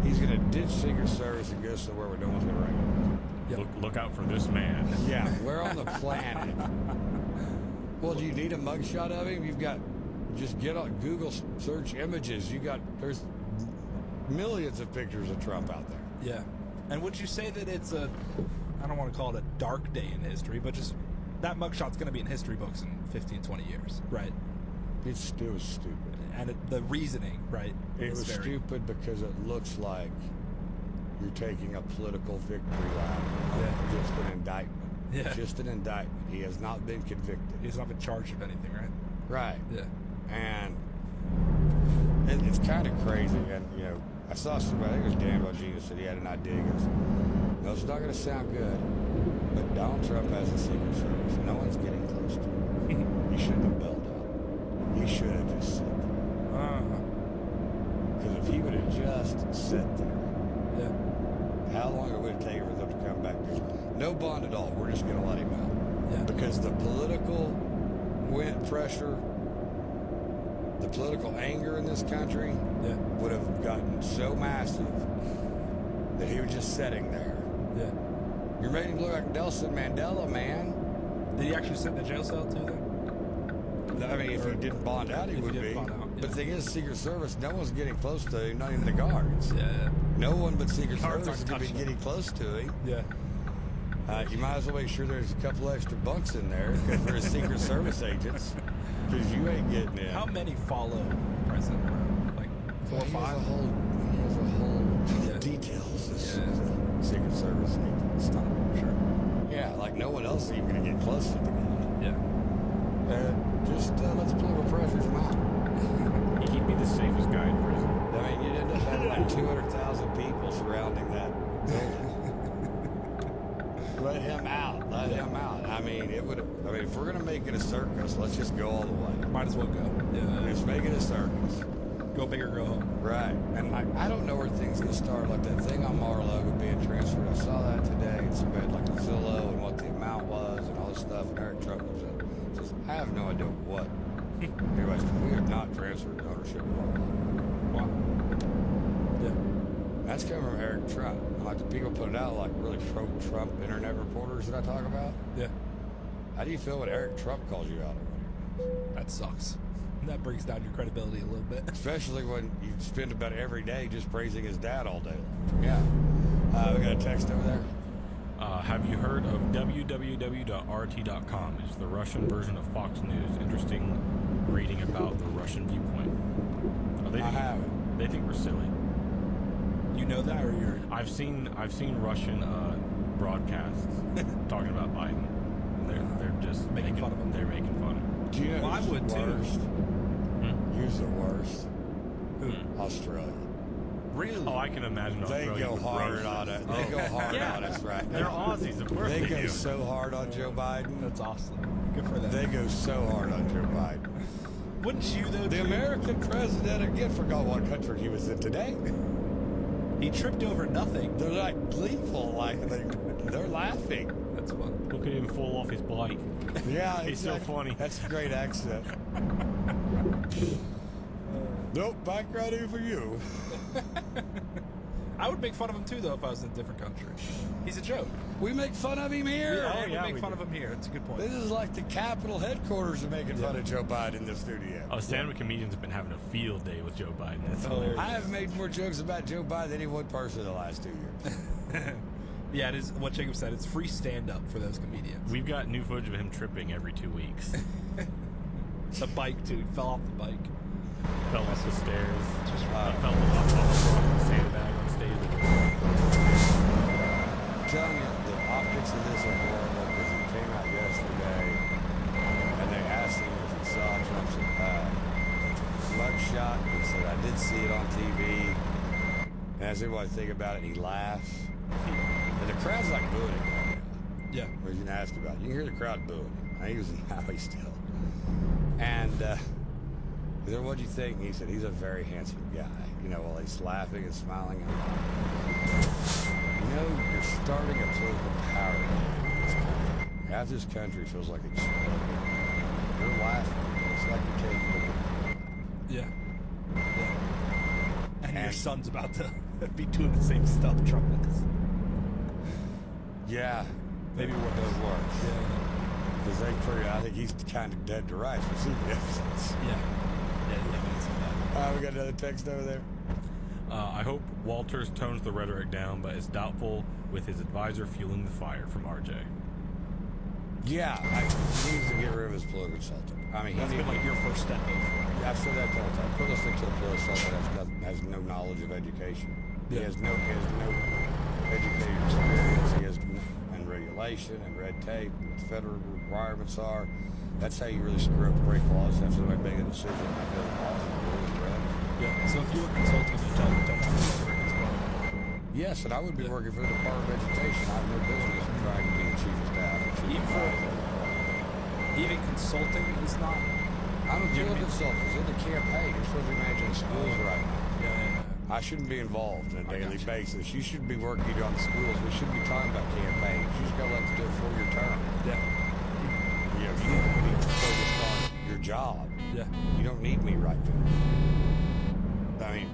He's going to ditch Secret Service and go somewhere where no one's going to recognize him. Look out for this man. Yeah, where on the planet? Well, do you need a mugshot of him? You've got, just get on Google search images. There's millions of pictures of Trump out there. Yeah. And would you say that it's I don't want to call it a dark day in history, but just that mugshot's going to be in history books in 15, 20 years, right? It was stupid. And the reasoning, right? It was stupid because it looks like you're taking a political victory lap. Just an indictment. Yeah. Just an indictment. He has not been convicted. He's not been charged with anything, right? Right. Yeah. And it's kind of crazy. And, you know, I saw somebody, I think it was Dan Bongino, said he had an idea. He goes, no, it's not going to sound good, but Donald Trump has a Secret Service. No one's getting close to him. He shouldn't have bailed out. He should have just sat there. Because if he would have just sat there, how long it would have taken for them to come back? No bond at all. We're just going to let him out. Yeah. Because the political pressure, the political anger in this country would have gotten so massive that he was just sitting there. You're making him look like Nelson Mandela, man. Did he actually sit in the jail cell too? Then? I mean, if he didn't bond out, he would be. Bond out, But the thing is, Secret Service, no one's getting close to him, not even the guards. Yeah. No one but Secret Guards Service is aren't going to be getting close to him. Yeah. You might as well make sure there's a couple extra bunks in there for his Secret Service agents, because you ain't getting in. How many follow the president around? Like 4 or 5? He has a whole details. Secret Service agents. Sure. Yeah, like no one else is even going to get close to the guy. Yeah. Just let's political pressures him out. He'd be the safest guy in prison. I mean, you'd end up having like 200,000 people surrounding that building. Let him out. Let him out. I mean, if we're going to make it a circus, let's just go all the way. Might as well go. Yeah. Just make it a circus. Go big or go home. Right. And I don't know where things going to start. Like that thing on Mar-a-Lago being transferred. I saw that today. It's about like Zillow and what the amount was and all this stuff. And Eric Trump was says, I have no idea what. Anyways, we have not transferred ownership of Mar-a-Lago. Wow. Yeah. That's coming from Eric Trump. Like the people put it out, like really pro-Trump internet reporters that I talk about. Yeah. How do you feel when Eric Trump calls you out on it? That sucks. That brings down your credibility a little bit. Especially when you spend about every day just praising his dad all day long. Yeah. We got a text over there. Have you heard of www.rt.com? It's the Russian version of Fox News. Interesting reading about the Russian viewpoint. I haven't. They think we're silly. You know that, or you're? I've seen Russian broadcasts talking about Biden. They're just making fun of him. They're making fun of him. Do you know Well, I who's would the too. worst? Who's the worst? Who? Australia. Really? Oh, I can imagine They Australia go would hard roast on us. it. They go hard Yeah. on us right They're now. Aussies, of course They they go do. so hard on Joe Biden. That's awesome. Good for them. They go so hard on Joe Biden. Wouldn't you though? The American president again forgot what country he was in today. He tripped over nothing. They're like gleeful, like they're laughing. That's fun. Look at him fall off his bike. Yeah, He's so funny. That's a great accent. Nope, bike riding for you. I would make fun of him too, though, if I was in a different country. He's a joke. We make fun of him here. Yeah, we make fun of him here. It's a good point. This is like the Capitol headquarters are making fun of Joe Biden in the studio. Oh, stand-up comedians have been having a field day with Joe Biden. It's hilarious. I have made more jokes about Joe Biden than any one person in the last 2 years. Yeah, it is what Jacob said. It's free stand-up for those comedians. We've got new footage of him tripping every 2 weeks. The bike, too. He fell off the bike. Fell off the stairs. He fell off the sandbag on stage. I'm telling you, the optics of this are horrible because it came out yesterday and they asked him if he saw Trump's mugshot. He said, I did see it on TV. And as everybody think about it, he laughs. And the crowd's like booing him right now. Yeah. Where you can ask about it. You can hear the crowd booing him. I think he was in Maui still. And he said, what'd you think? And he said, he's a very handsome guy. You know, while he's laughing and smiling and you know, you're starting a political power in this country. Half this country feels like it's you're laughing. It's like you're taking it. Yeah. And your son's about to be doing the same stuff Trump is. Yeah. Maybe one of those worse. Yeah. Because I think he's kind of dead to rights for seeing the episodes. Yeah. We got another text over there. I hope Walters tones the rhetoric down, but is doubtful with his advisor fueling the fire from RJ. Yeah, he needs to get rid of his political consultant. I mean, That's been like your first step. Yeah, I've said that the whole time. Put listening to a political consultant has no knowledge of education. Yeah. He has no educated experience. He has and regulation and red tape and what the federal requirements are. That's how you really screw up great laws. Have somebody make a decision like that. Yeah. So if you were consulting, you tell them don't have to work as well. Yes, and I would be working for the Department of Education. I have no business trying to be the chief of staff. Even consulting is not. I'm a field consultant. It's in the campaign. You're supposed to be managing schools right now. Yeah. I shouldn't be involved on a daily basis. You should be working on the schools. We shouldn't be talking about campaigns. You just got to let them do a 4-year term. Yeah. You know, you need to be focused on your job. Yeah. You don't need me right there. I mean,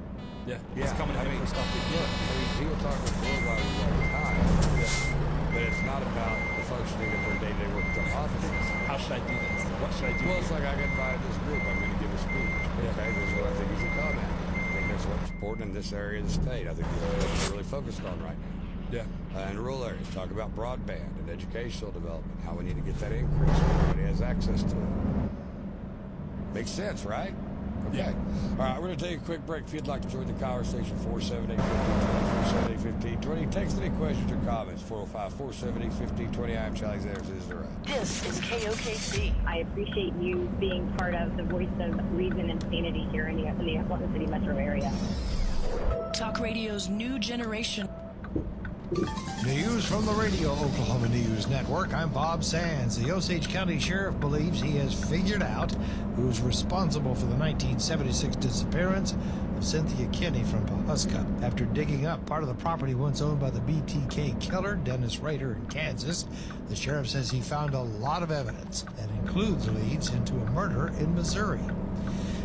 yeah. He's coming in for stuff. Yeah. I mean, people talk about coronavirus all the time. Yeah. but it's not about the functioning of their day-to-day work at their offices. How should I do this? What should I do? Well, it's like I got invited to this group. I'm going to give a speech. Okay, this is what I think you should comment. I think that's what's important in this area of the state. I think this is what we're really focused on right now. Yeah. In rural areas, talk about broadband and educational development, how we need to get that increase so everybody has access to it. Makes sense, right? Okay. Yeah. All right, we're going to take a quick break. If you'd like to join the conversation, 478-1520, 478-1520. Text any questions or comments, 405-470-1520. I am Charlie Xander. This is the right. This is KOKC. I appreciate you being part of the voice of reason and sanity here in the Oklahoma City metro area. Talk Radio's new generation. News from the Radio Oklahoma News Network. I'm Bob Sands. The Osage County Sheriff believes he has figured out who is responsible for the 1976 disappearance of Cynthia Kinney from Pawhuska. After digging up part of the property once owned by the BTK killer, Dennis Rader, in Kansas, the sheriff says he found a lot of evidence that includes leads into a murder in Missouri.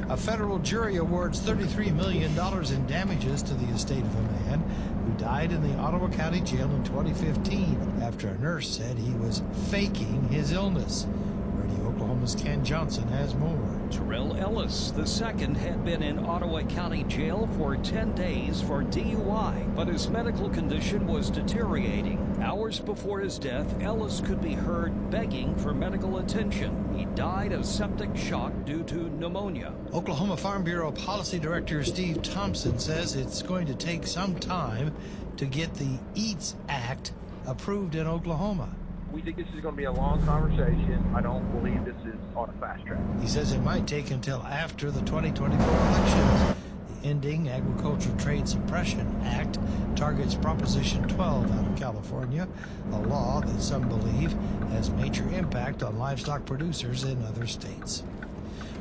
A federal jury awards $33 million in damages to the estate of a man who died in the Ottawa County Jail in 2015 after a nurse said he was faking his illness. Radio Oklahoma's Ken Johnson has more. Terrell Ellis II had been in Ottawa County Jail for 10 days for DUI, but his medical condition was deteriorating. Hours before his death, Ellis could be heard begging for medical attention. He died of septic shock due to pneumonia. Oklahoma Farm Bureau Policy Director Steve Thompson says it's going to take some time to get the EATS Act approved in Oklahoma. We think this is going to be a long conversation. I don't believe this is on a fast track. He says it might take until after the 2024 elections. The Ending Agricultural Trade Suppression Act targets Proposition 12 out of California, a law that some believe has major impact on livestock producers in other states.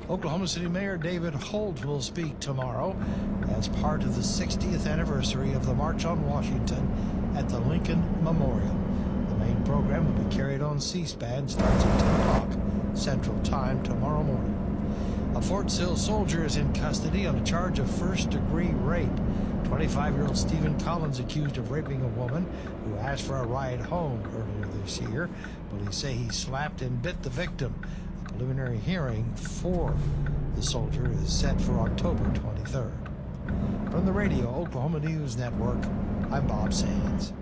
Oklahoma City Mayor David Holt will speak tomorrow as part of the 60th anniversary of the March on Washington at the Lincoln Memorial. The main program will be carried on C-SPAN, starts at 10 o'clock Central Time tomorrow morning. A Fort Sill soldier is in custody on a charge of first-degree rape. 25-year-old Stephen Collins accused of raping a woman who asked for a ride home earlier this year. Police say he slapped and bit the victim. A preliminary hearing for the soldier is set for October 23rd. From the Radio Oklahoma News Network, I'm Bob Sands.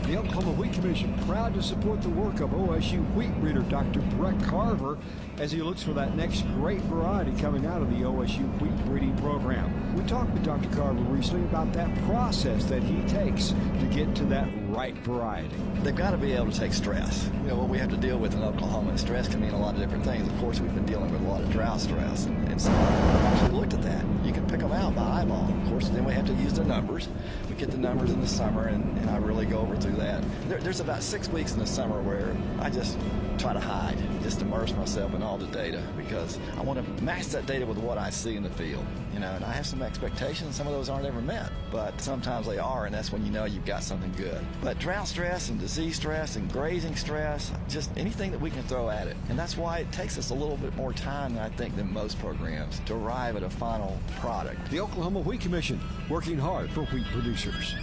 The Oklahoma Wheat Commission proud to support the work of OSU wheat breeder Dr. Brett Carver as he looks for that next great variety coming out of the OSU wheat breeding program. We talked with Dr. Carver recently about that process that he takes to get to that right variety. They've got to be able to take stress. You know, what we have to deal with in Oklahoma, stress can mean a lot of different things. Of course, we've been dealing with a lot of drought stress. And so I've actually looked at that. You can pick them out by eyeball. Of course, then we have to use the numbers. We get the numbers in the summer, and I really go over through that. There's about 6 weeks in the summer where I just try to hide, just immerse myself in all the data, because I want to match that data with what I see in the field. You know, and I have some expectations. Some of those aren't ever met, but sometimes they are, and that's when you know you've got something good. But drought stress and disease stress and grazing stress, just anything that we can throw at it. And that's why it takes us a little bit more time, I think, than most programs to arrive at a final product. The Oklahoma Wheat Commission, working hard for wheat producers.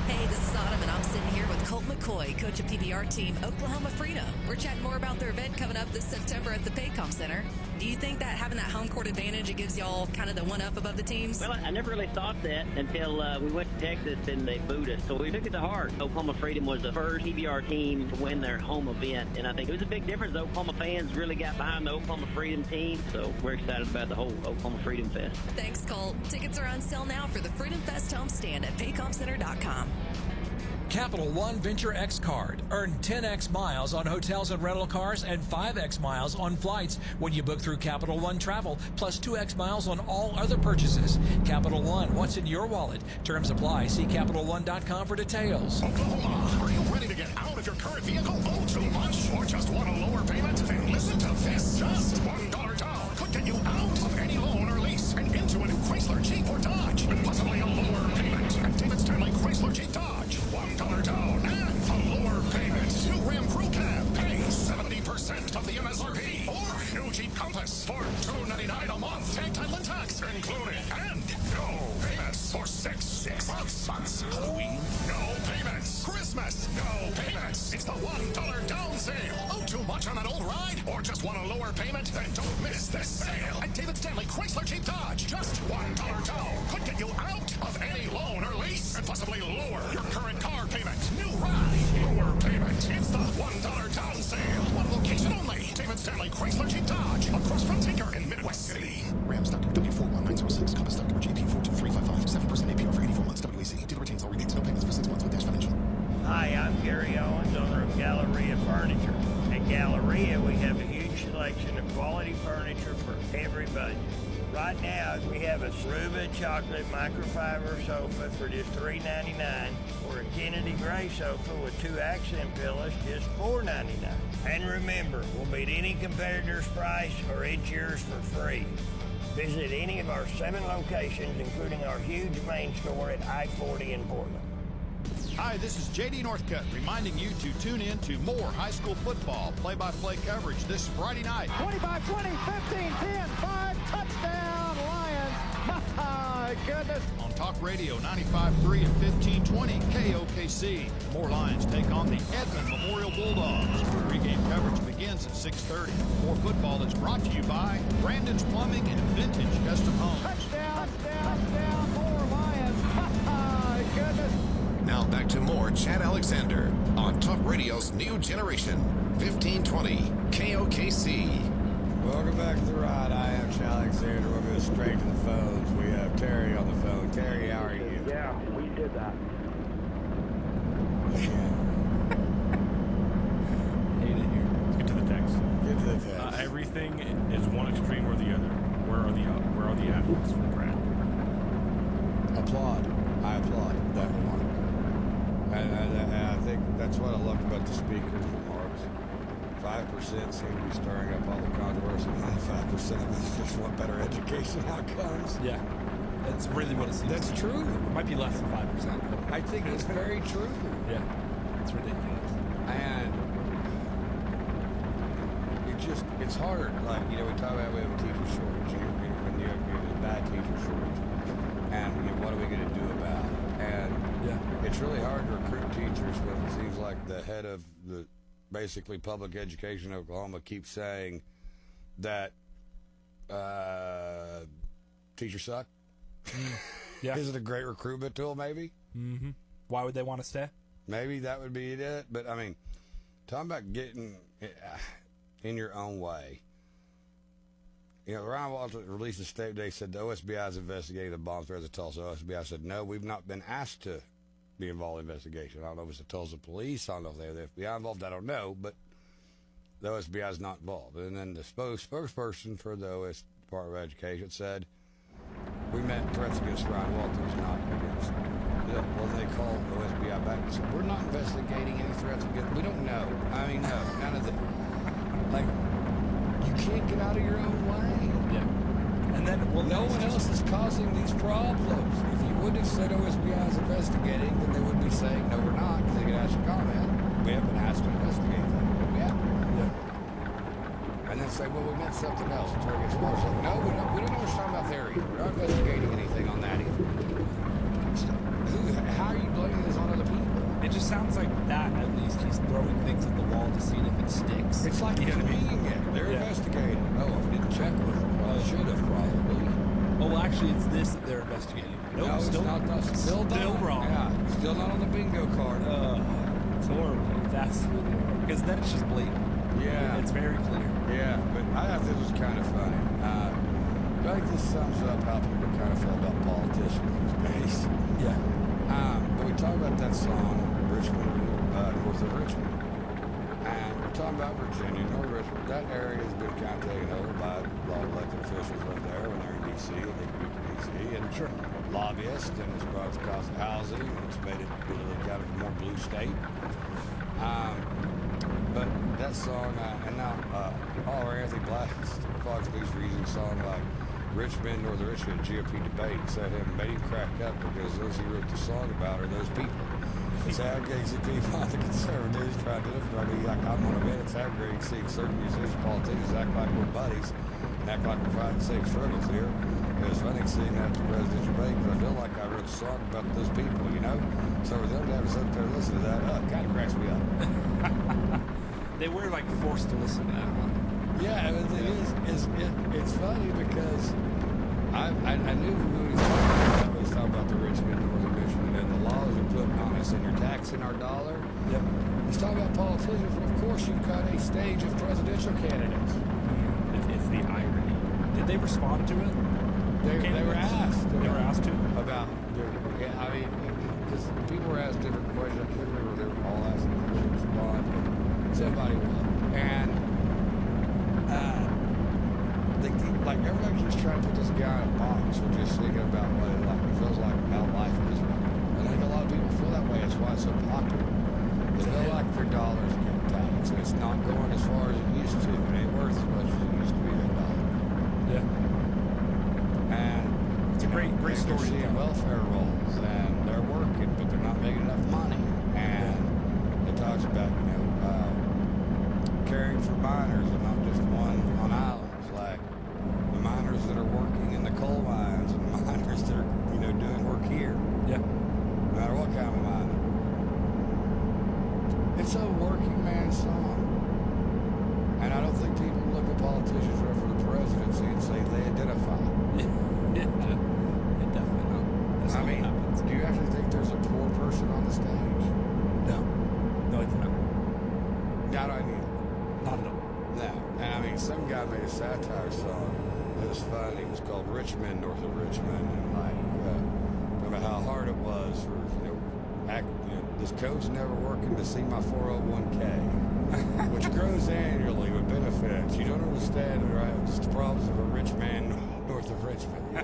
Hey, this is Autumn, and I'm sitting here with Colt McCoy, coach of PBR team Oklahoma Freedom. We're chatting more about their event coming up this September at the Paycom Center. Do you think that having that home court advantage, it gives y'all kind of the one-up above the teams? Well, I never really thought that until we went to Texas and they booed us, so we took it to heart. Oklahoma Freedom was the first PBR team to win their home event, and I think it was a big difference. The Oklahoma fans really got behind the Oklahoma Freedom team, so we're excited about the whole Oklahoma Freedom Fest. Thanks, Colt. Tickets are on sale now for the Freedom Fest homestand at paycomcenter.com. Capital One Venture X card. Earn 10x miles on hotels and rental cars and 5x miles on flights when you book through Capital One Travel, plus 2x miles on all other purchases. Capital One, what's in your wallet? Terms apply. See CapitalOne.com for details. Oklahoma, are you ready to get out of your current vehicle? Owe too much? Or just want a lower payment? Then listen to this. Just $1 down could get you out of any loan or lease and into a new Chrysler, Jeep, or Dodge. And possibly a lower payment. And David Stanley Chrysler, Jeep, Dodge. $1 down and a lower payment. New Ram Crew Cab. Pay 70% of the MSRP. Or new Jeep Compass for $299 a month. Tag title and tax included. And no payments for 6 Months. Halloween, no payments. Christmas, no payments. It's the $1 down sale. Owe too much on an old ride? Or just want a lower payment? Then don't miss this sale. At David Stanley Chrysler Jeep Dodge, just $1 down could get you out of any loan or lease and possibly lower your current car payment. New ride, lower payment. It's the $1 down sale. One location only. David Stanley Chrysler Jeep Dodge across from Tinker in Midwest City. Ram stock W41906. Compass stock JP42355. 7% APR for 84 months. WEC. Dealer retains all rebates. No payments for 6 months with Dash Financial. Hi, I'm Gary Owens, owner of Galleria Furniture. At Galleria, we have a huge selection of quality furniture for every budget. Right now, we have a Aruba chocolate microfiber sofa for just $3.99, or a Kennedy gray sofa with 2 accent pillows, just $4.99. And remember, we'll beat any competitor's price, or it's yours for free. Visit any of our 7 locations, including our huge main store at I-40 in Portland. Hi, this is JD Northcutt reminding you to tune in to more high school football play-by-play coverage this Friday night. 25-20, 15-10, 5, touchdown, Lions. My goodness. On Talk Radio 95.3 and 1520 KOKC. More Lions take on the Edmond Memorial Bulldogs. Pre-game coverage begins at 6:30. More football is brought to you by Brandon's Plumbing and Vintage Custom Homes. Touchdown, touchdown, more Lions. My goodness. Now back to more Chad Alexander on Talk Radio's New Generation 1520 KOKC. Welcome back to the ride. I am Chad Alexander. We'll go straight to the phones. We have Terry on the phone. Terry, how are you? Yeah, we did that. Hate it here. Let's get to the text. Get to the text. Everything is one extreme or the other. Where are the athletes from Brad? Applaud. I applaud that remark. And I think that's what I loved about the speaker's remarks. 5% seem to be stirring up all the controversy. 95% of us just want better education outcomes. Yeah. That's really what it seems That's like. true. It might be less than 5%. I think it's very true. Yeah. It's ridiculous. And it's hard. Like, we talk about we have a teacher shortage. When you have a bad teacher shortage. And what are we going to do about it? And it's really hard to recruit teachers when it seems like the head of the basically public education in Oklahoma keeps saying that teachers suck. Yeah. Is it a great recruitment tool, maybe? Mm-hmm. Why would they want to stay? Maybe that would be it. But, I mean, talking about getting in your own way. Ryan Walters released a statement today, said the OSBI is investigating the bomb threat at Tulsa. OSBI said, no, we've not been asked to be involved in the investigation. I don't know if it's the Tulsa police. I don't know if they have the FBI involved. I don't know, but the OSBI is not involved. And then the spokesperson for the OS Department of Education said, we meant threats against Ryan Walters, not against well, they called the OSBI back and said, we're not investigating any threats against, we don't know. I mean, no, none of the, like, you can't get out of your own way. Yeah. And then, no one else is causing these problems. If you would have said OSBI is investigating, then they would be saying, no, we're not, because they could ask a comment. We have been asked to investigate that. Yeah. And then say, well, we meant something else. It's where it gets worse. Like, no, we don't know what you're talking about there either. We're not investigating anything on that either. So, how are you blaming this on other people? It just sounds like that, at least, he's throwing things at the wall to see if it sticks. It's like he's winging it. They're investigating. Oh, if we didn't check with them, well, I should have probably. Oh, well, actually, it's this that they're investigating. Nope, No, still it's not. Still wrong. Yeah, still not on the bingo card. It's horrible. That's because then it's just blatant. Yeah. It's very clear. Yeah, but I thought this was kind of funny. I think this sums up how people kind of feel about politicians these days. Yeah. But we talk about that song, Richmond, north of Richmond. And we're talking about Virginia, north of Richmond. That area has been kind of taken over by a lot of elected officials live there when they're in D.C. and they commute to D.C. And lobbyists, and it's brought the cost of housing, and it's made it a little kind of more blue state. But that song, and now Oliver Anthony Black, Fox News reading a song like Richmond, North of Richmond, GOP debate, said him made him crack up because those he wrote the song about are those people. It's aggravating to see people on the conservatives trying to identify me like I'm one of it. It's aggravating seeing certain musicians, politicians act like we're buddies and act like we're fighting the same struggles here. It was funny seeing that at the presidential debate because I feel like I wrote a song about those people, you know? So for them to have us up there listening to that, it kind of cracks me up. They were like forced to listen to that one. Yeah, the thing it's funny because I knew when he was talking about the Richmond, Northern Michigan, and the laws are putting on us, and you're taxing our dollar. Yep. He's talking about politicians, but of course you've got a stage of presidential candidates. It's the irony. Did they respond to it? They were asked. They were asked to? About their, yeah, I mean, because people were asked different questions. I can't remember they were all asked to respond, but somebody was. And like everybody keeps trying to put this guy in a box for just thinking about what it feels like how life is. And I think a lot of people feel that way. That's why it's so popular. They feel like their dollars get taxed, and it's not going as far as it used to. It ain't worth as much as it used to be, that dollar. Yeah. And it's a great story. Seeing welfare rolls, and they're working, but they're not making enough money. And it talks about, caring for miners, and not just one on islands, like the miners that are working in the coal mines, and the miners that are, doing work here. Yeah. No matter what kind of miner. It's a working man's song. And I don't think people look at politicians run for the presidency and say they identify. It definitely not. That's not what happens. Do you actually think there's a poor person on the stage? No. No, I do not. Not I mean. Not at all. No. And I mean, some guy made a satire song. It was funny. It was called Richmond, North of Richmond. And remember how hard it was for, this code's never working to see my 401k, which grows annually with benefits. You don't understand, right? It's the problems of a rich man north of Richmond,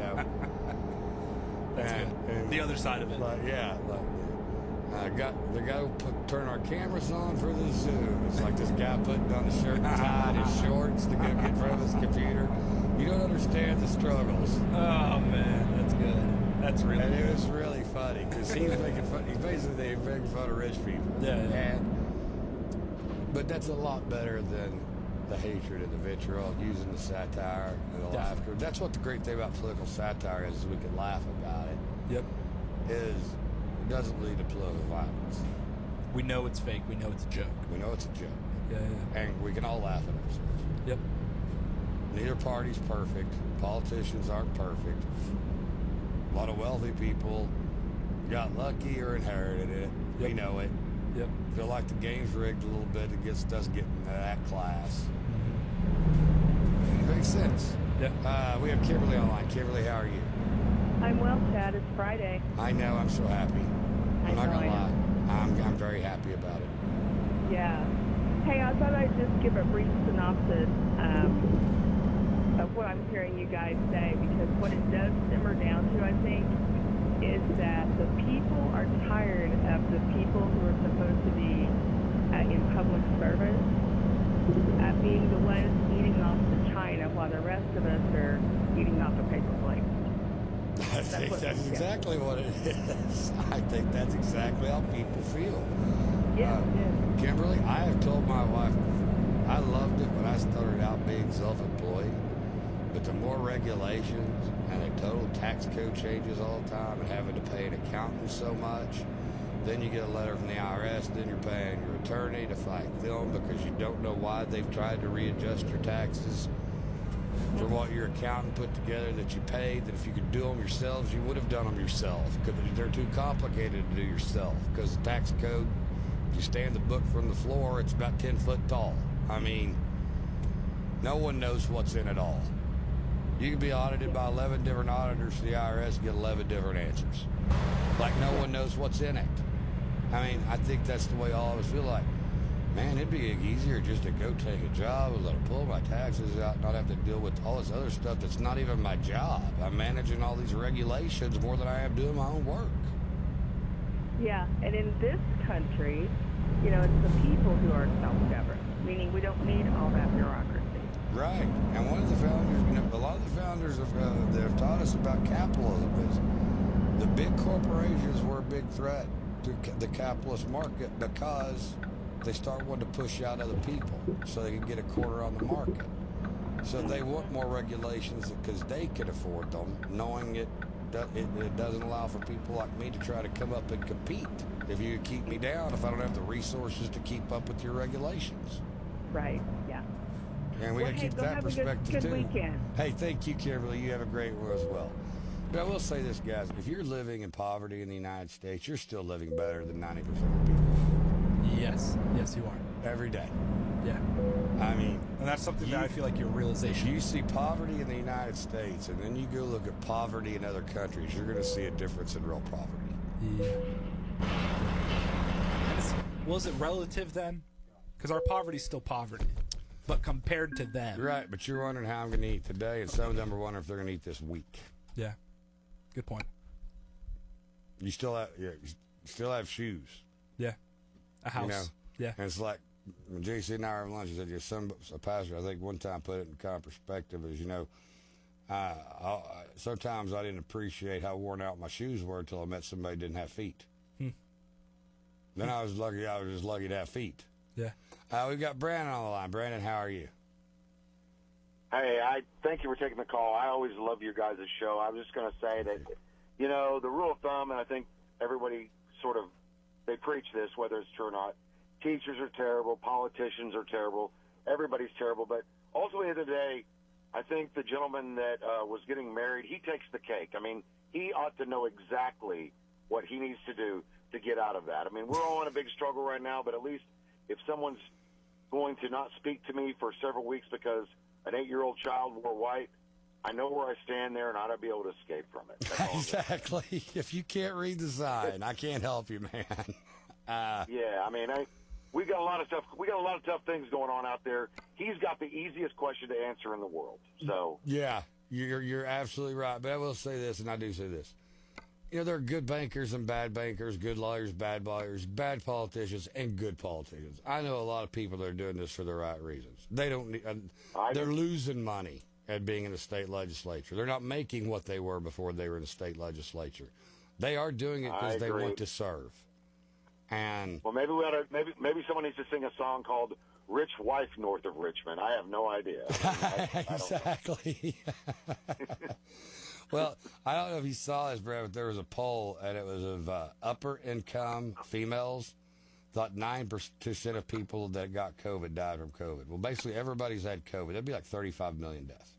That's good. And the other side of it. They got to turn our cameras on for the Zoom. It's like this guy putting on a shirt and tie and his shorts to go get in front of his computer. You don't understand the struggles. Oh, man, that's good. That's really and good. It was really funny because he's making fun. He's basically making fun of rich people. Yeah. But that's a lot better than the hatred and the vitriol, using the satire and the laughter. That's what the great thing about political satire is we can laugh about it. Yep. It doesn't lead to political violence. We know it's fake. We know it's a joke. We know it's a joke. Yeah. And we can all laugh at ourselves. Yep. Neither party's perfect. Politicians aren't perfect. A lot of wealthy people got lucky or inherited it. Yep. We know it. Yep. Feel like the game's rigged a little bit against us getting to that class. It makes sense. Yep. We have Kimberly online. Kimberly, how are you? I'm well, Chad. It's Friday. I know. I'm so happy. I'm not going to lie. I'm very happy about it. Yeah. Hey, I thought I'd just give a brief synopsis of what I'm hearing you guys say, because what it does simmer down to, I think, is that the people are tired of the people who are supposed to be in public service being the ones eating off the china while the rest of us are eating off a paper plate. I think that's exactly what it is. I think that's exactly how people feel. Yeah. Kimberly, I have told my wife, I loved it when I started out being self-employed, but the more regulations and the total tax code changes all the time and having to pay an accountant so much, then you get a letter from the IRS, then you're paying your attorney to fight them because you don't know why they've tried to readjust your taxes for what your accountant put together that you paid, that if you could do them yourselves, you would have done them yourself, because they're too complicated to do yourself, because the tax code, if you stand the book from the floor, it's about 10 foot tall. I mean, no one knows what's in it all. You can be audited by 11 different auditors to the IRS and get 11 different answers. Like no one knows what's in it. I mean, I think that's the way all of us feel like. Man, it'd be easier just to go take a job and let them pull my taxes out and not have to deal with all this other stuff that's not even my job. I'm managing all these regulations more than I am doing my own work. Yeah, and in this country, it's the people who are self-governed, meaning we don't need all that bureaucracy. Right, and one of the founders, a lot of the founders that have taught us about capitalism is the big corporations were a big threat to the capitalist market because they start wanting to push out other people so they can get a quarter on the market. So they want more regulations because they can afford them, knowing it doesn't allow for people like me to try to come up and compete. If you keep me down, if I don't have the resources to keep up with your regulations. Right, yeah. And we got to keep that perspective, good too. weekend. Hey, thank you, Kimberly. You have a great one as well. But I will say this, guys. If you're living in poverty in the United States, you're still living better than 90% of people. Yes. Yes, you are. Every day. Yeah. I mean... And that's something that I feel like your realization... You see poverty in the United States, and then you go look at poverty in other countries, you're going to see a difference in real poverty. Yeah. Was it relative then? Because our poverty's still poverty. But compared to them... Right, but you're wondering how I'm going to eat today, and some of them are wondering if they're going to eat this week. Yeah. Good point. You still have shoes. Yeah. A house. You know? Yeah. And it's like, when JC and I were having lunch, he said, a pastor, I think one time put it in kind of perspective is, sometimes I didn't appreciate how worn out my shoes were until I met somebody who didn't have feet. Then I was just lucky to have feet. Yeah. We've got Brandon on the line. Brandon, how are you? Hey, I thank you for taking the call. I always love your guys' show. I was just going to say that, the rule of thumb, and I think everybody they preach this, whether it's true or not. Teachers are terrible. Politicians are terrible. Everybody's terrible. But ultimately, at the end of the day, I think the gentleman that was getting married, he takes the cake. I mean, he ought to know exactly what he needs to do to get out of that. I mean, we're all in a big struggle right now, but at least if someone's going to not speak to me for several weeks because an 8-year-old child wore white, I know where I stand there, and I ought to be able to escape from it. Exactly. If you can't read the sign, I can't help you, man. Yeah, I mean, we got a lot of stuff. We got a lot of tough things going on out there. He's got the easiest question to answer in the world. So yeah, you're absolutely right. But I will say this, and I do say this. There are good bankers and bad bankers, good lawyers, bad politicians, and good politicians. I know a lot of people that are doing this for the right reasons. They don't. They're losing money at being in the state legislature. They're not making what they were before they were in the state legislature. They are doing it because they want to serve. And well, maybe we ought to. Maybe someone needs to sing a song called "Rich Wife North of Richmond." I have no idea. Exactly. Well, I don't know if you saw this, Brad, but there was a poll, and it was of upper-income females. Thought 9% of people that got COVID died from COVID. Well, basically, everybody's had COVID. That'd be like 35 million deaths.